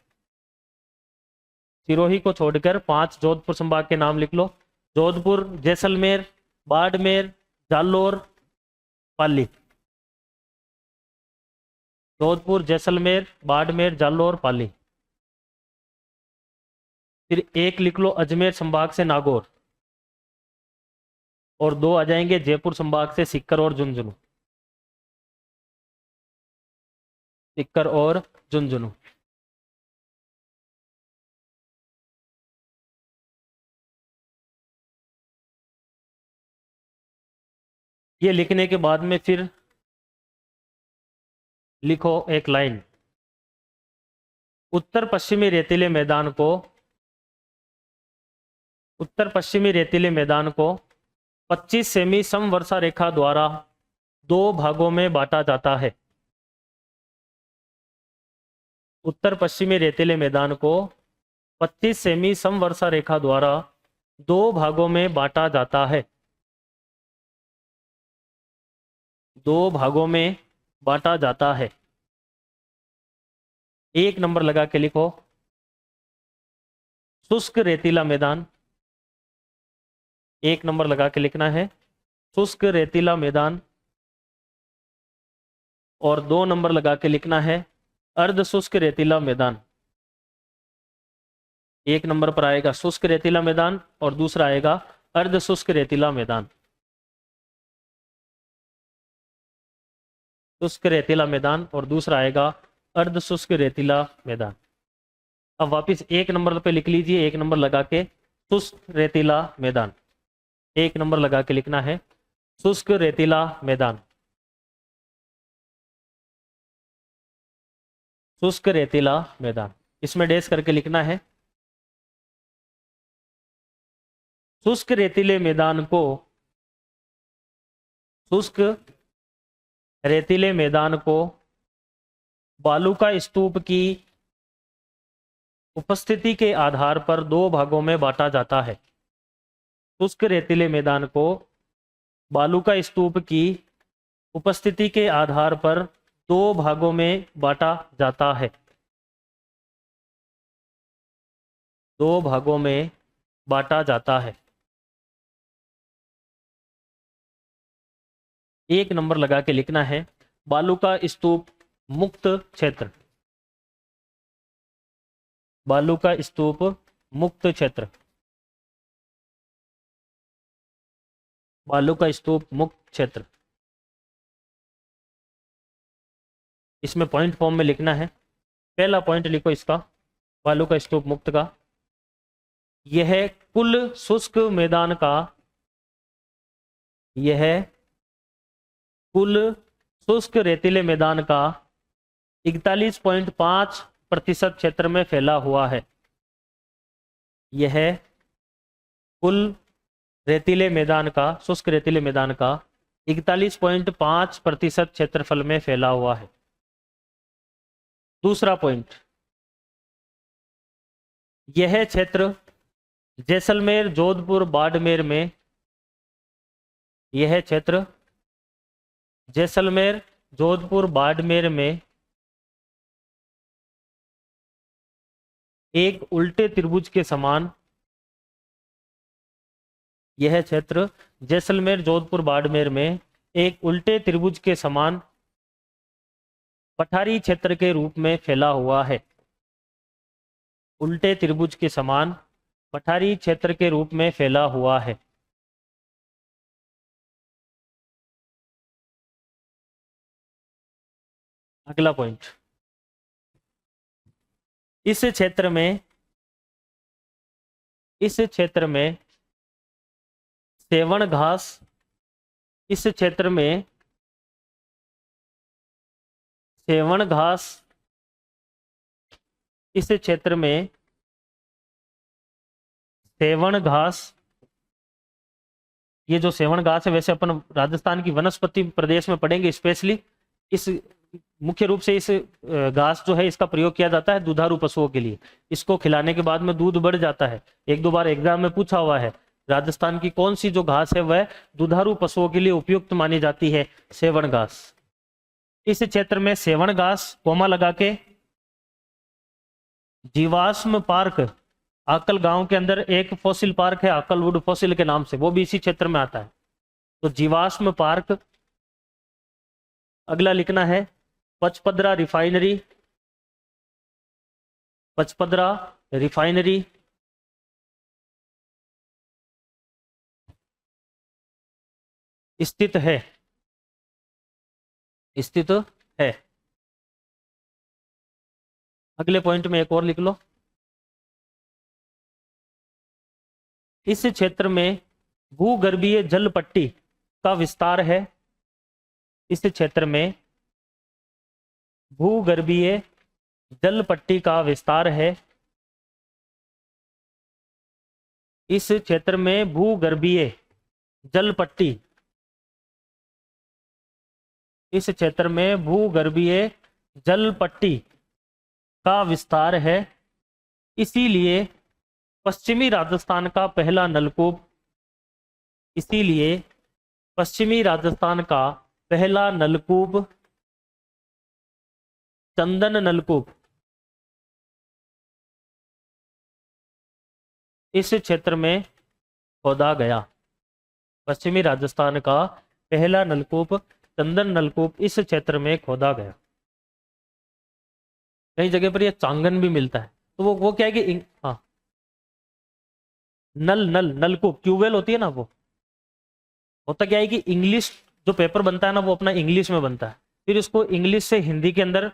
सिरोही को छोड़कर 5 जोधपुर संभाग के नाम लिख लो। जोधपुर, जैसलमेर, बाड़मेर, जालोर, पाली। जोधपुर, जैसलमेर, बाड़मेर, जालोर, पाली। फिर 1 लिख लो अजमेर संभाग से नागौर, और 2 आ जाएंगे जयपुर संभाग से सीकर और झुंझुनू, सीकर और झुंझुनू। ये लिखने के बाद में फिर लिखो एक लाइन, उत्तर पश्चिमी रेतीले मैदान को, उत्तर पश्चिमी रेतीले मैदान को 25 सेमी समवर्षा रेखा द्वारा 2 भागों में बांटा जाता है। उत्तर पश्चिमी रेतीले मैदान को 25 सेमी समवर्षा रेखा द्वारा 2 भागों में बांटा जाता है। 2 भागों में बांटा जाता है। 1 नंबर लगा के लिखो शुष्क रेतीला मैदान, 1 नंबर लगा के लिखना है शुष्क रेतीला मैदान, और 2 नंबर लगा के लिखना है अर्ध शुष्क रेतीला मैदान। 1 नंबर पर आएगा शुष्क रेतीला मैदान और दूसरा आएगा अर्ध शुष्क रेतीला मैदान। शुष्क रेतीला मैदान और दूसरा आएगा अर्ध शुष्क रेतीला मैदान। अब वापिस 1 नंबर पे लिख लीजिए, 1 नंबर लगा के शुष्क रेतीला मैदान, 1 नंबर लगा के लिखना है शुष्क रेतीला मैदान, शुष्क रेतीला मैदान। इसमें डैश करके लिखना है शुष्क रेतीले मैदान को, शुष्क रेतीले मैदान को बालू का स्तूप की उपस्थिति के आधार पर 2 भागों में बांटा जाता है। शुष्क रेतीले मैदान को बालू का स्तूप की उपस्थिति के आधार पर 2 भागों में बांटा जाता है। 2 भागों में बांटा जाता है। 1 नंबर लगा के लिखना है बालू का स्तूप मुक्त क्षेत्र, बालू का स्तूप मुक्त क्षेत्र, बालू का स्तूप मुक्त क्षेत्र। इसमें पॉइंट फॉर्म में लिखना है। पहला पॉइंट लिखो इसका, बालू का स्तूप मुक्त का, यह कुल शुष्क मैदान का, यह कुल शुष्क रेतीले मैदान का 41.5% क्षेत्र में फैला हुआ है। यह कुल रेतीले मैदान का, शुष्क रेतीले मैदान का 41.5% क्षेत्रफल में फैला हुआ है। दूसरा पॉइंट, यह क्षेत्र जैसलमेर, जोधपुर, बाड़मेर में, यह क्षेत्र जैसलमेर, जोधपुर, बाड़मेर में एक उल्टे त्रिभुज के समान, यह क्षेत्र जैसलमेर, जोधपुर, बाड़मेर में एक उल्टे त्रिभुज के समान पठारी क्षेत्र के रूप में फैला हुआ है। उल्टे त्रिभुज के समान पठारी क्षेत्र के रूप में फैला हुआ है। अगला पॉइंट, इस क्षेत्र में सेवण घास इस क्षेत्र में सेवण घास, इस क्षेत्र में सेवण घास, ये जो सेवण घास है वैसे अपन राजस्थान की वनस्पति प्रदेश में पढ़ेंगे स्पेशली। इस मुख्य रूप से इस घास जो है इसका प्रयोग किया जाता है दुधारू पशुओं के लिए। इसको खिलाने के बाद में दूध बढ़ जाता है। एक दो बार एग्जाम में पूछा हुआ है, राजस्थान की कौन सी जो घास है वह दुधारू पशुओं के लिए उपयुक्त मानी जाती है? सेवण घास। इस क्षेत्र में सेवण घास, कोमा लगा के, जीवाश्म पार्क, आकल गांव के अंदर एक फॉसिल पार्क है आकलवुड फॉसिल के नाम से, वो भी इसी क्षेत्र में आता है। तो जीवाश्म पार्क। अगला लिखना है पचपदरा रिफाइनरी, पचपदरा रिफाइनरी स्थित है, स्थित है। अगले पॉइंट में एक और लिख लो, इस क्षेत्र में भूगर्भीय जल पट्टी का विस्तार है, इस क्षेत्र में भूगर्भीय जल पट्टी का विस्तार है, इस क्षेत्र में भूगर्भीय जल पट्टी, इस क्षेत्र में भूगर्भीय जल पट्टी का विस्तार है, इसीलिए पश्चिमी राजस्थान का पहला नलकूप, इसीलिए पश्चिमी राजस्थान का पहला नलकूप चंदन नलकूप इस क्षेत्र में खोदा गया। पश्चिमी राजस्थान का पहला नलकूप चंदन नलकूप इस क्षेत्र में खोदा गया। कई जगह पर यह चांगन भी मिलता है, तो वो क्या है कि हाँ, नलकूप ट्यूबवेल होती है ना, वो होता क्या है कि इंग्लिश जो पेपर बनता है ना वो अपना इंग्लिश में बनता है, फिर उसको इंग्लिश से हिंदी के अंदर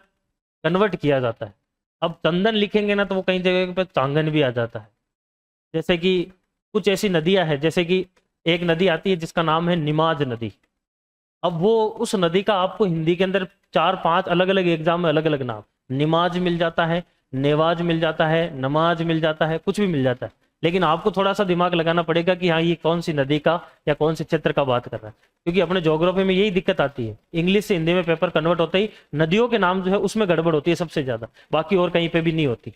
कन्वर्ट किया जाता है। अब चंदन लिखेंगे ना तो वो कई जगह पर चांगन भी आ जाता है। जैसे कि कुछ ऐसी नदियां हैं, जैसे कि एक नदी आती है जिसका नाम है निमाज नदी। अब वो उस नदी का आपको हिंदी के अंदर 4-5 अलग अलग एग्जाम में अलग अलग नाम, निमाज मिल जाता है, नेवाज मिल जाता है, नमाज मिल जाता है, कुछ भी मिल जाता है। लेकिन आपको थोड़ा सा दिमाग लगाना पड़ेगा कि हाँ ये कौन सी नदी का या कौन से क्षेत्र का बात कर रहा है, क्योंकि अपने ज्योग्राफी में यही दिक्कत आती है। इंग्लिश से हिंदी में पेपर कन्वर्ट होते ही नदियों के नाम जो है उसमें गड़बड़ होती है सबसे ज्यादा, बाकी और कहीं पे भी नहीं होती।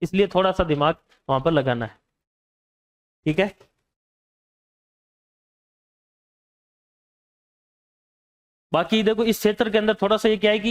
इसलिए थोड़ा सा दिमाग वहां पर लगाना है, ठीक है। बाकी देखो इस क्षेत्र के अंदर थोड़ा सा ये क्या है कि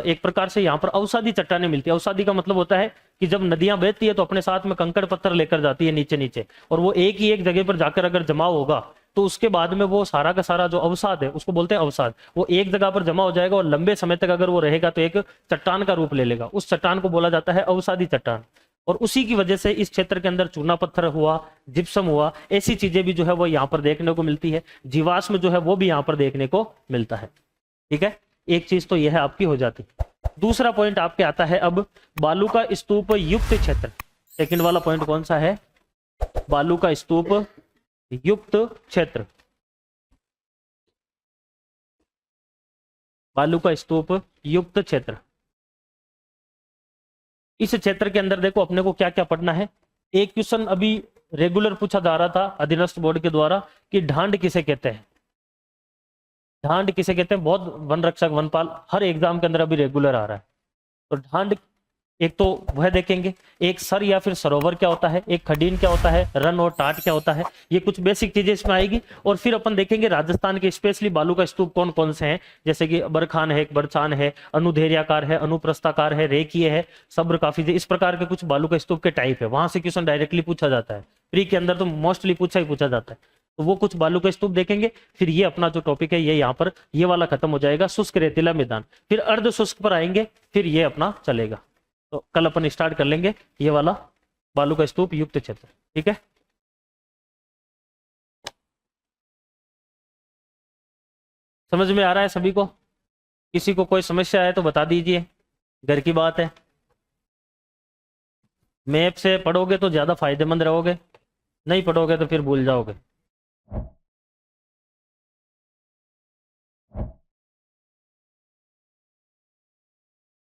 एक प्रकार से यहाँ पर अवसादी चट्टानें मिलती है। अवसादी का मतलब होता है कि जब नदियां बहती है तो अपने साथ में कंकड़ पत्थर लेकर जाती है नीचे नीचे, और वो एक ही एक जगह पर जाकर अगर जमा होगा तो उसके बाद में वो सारा का सारा जो अवसाद है उसको बोलते हैं अवसाद, वो एक जगह पर जमा हो जाएगा और लंबे समय तक अगर वो रहेगा तो एक चट्टान का रूप ले लेगा। उस चट्टान को बोला जाता है अवसादी चट्टान। और उसी की वजह से इस क्षेत्र के अंदर चूना पत्थर हुआ, जिप्सम हुआ, ऐसी चीजें भी जो है वो यहाँ पर देखने को मिलती है। जीवाश्म जो है वो भी यहाँ पर देखने को मिलता है, ठीक है। एक चीज तो यह है आपकी हो जाती। दूसरा पॉइंट आपके आता है अब बालू का स्तूप युक्त क्षेत्र। सेकंड वाला पॉइंट कौन सा है? बालू का स्तूप युक्त क्षेत्र। बालू का स्तूप युक्त क्षेत्र। इस क्षेत्र के अंदर देखो अपने को क्या क्या पढ़ना है। एक क्वेश्चन अभी रेगुलर पूछा जा रहा था अधीनस्थ बोर्ड के द्वारा कि ढांड किसे कहते हैं? ढांड किसे कहते हैं? बहुत वन रक्षक वनपाल हर एग्जाम के अंदर अभी रेगुलर आ रहा है। तो ढांड एक तो वह देखेंगे, एक सर या फिर सरोवर क्या होता है, एक खडीन क्या होता है, रन और टाट क्या होता है, ये कुछ बेसिक चीजें इसमें आएगी। और फिर अपन देखेंगे राजस्थान के स्पेशली बालू का स्तूप कौन कौन से हैं, जैसे कि बरखान है, बरछान है, अनुधैर्याकार है, अनुप्रस्थाकार है, रेखीय है, सब्र काफी, इस प्रकार के कुछ बालू का स्तूप के टाइप है। वहां से क्वेश्चन डायरेक्टली पूछा जाता है, प्री के अंदर तो मोस्टली पूछा जाता है। तो वो कुछ बालू का स्तूप देखेंगे। फिर ये अपना जो टॉपिक है ये यहाँ पर ये वाला खत्म हो जाएगा, शुष्क रेतीला मैदान। फिर अर्ध शुष्क पर आएंगे, फिर ये अपना चलेगा। तो कल अपन स्टार्ट कर लेंगे ये वाला बालू का स्तूप युक्त क्षेत्र, ठीक है। समझ में आ रहा है सभी को? किसी को कोई समस्या है तो बता दीजिए, घर की बात है। मैप से पढ़ोगे तो ज्यादा फायदेमंद रहोगे, नहीं पढ़ोगे तो फिर भूल जाओगे।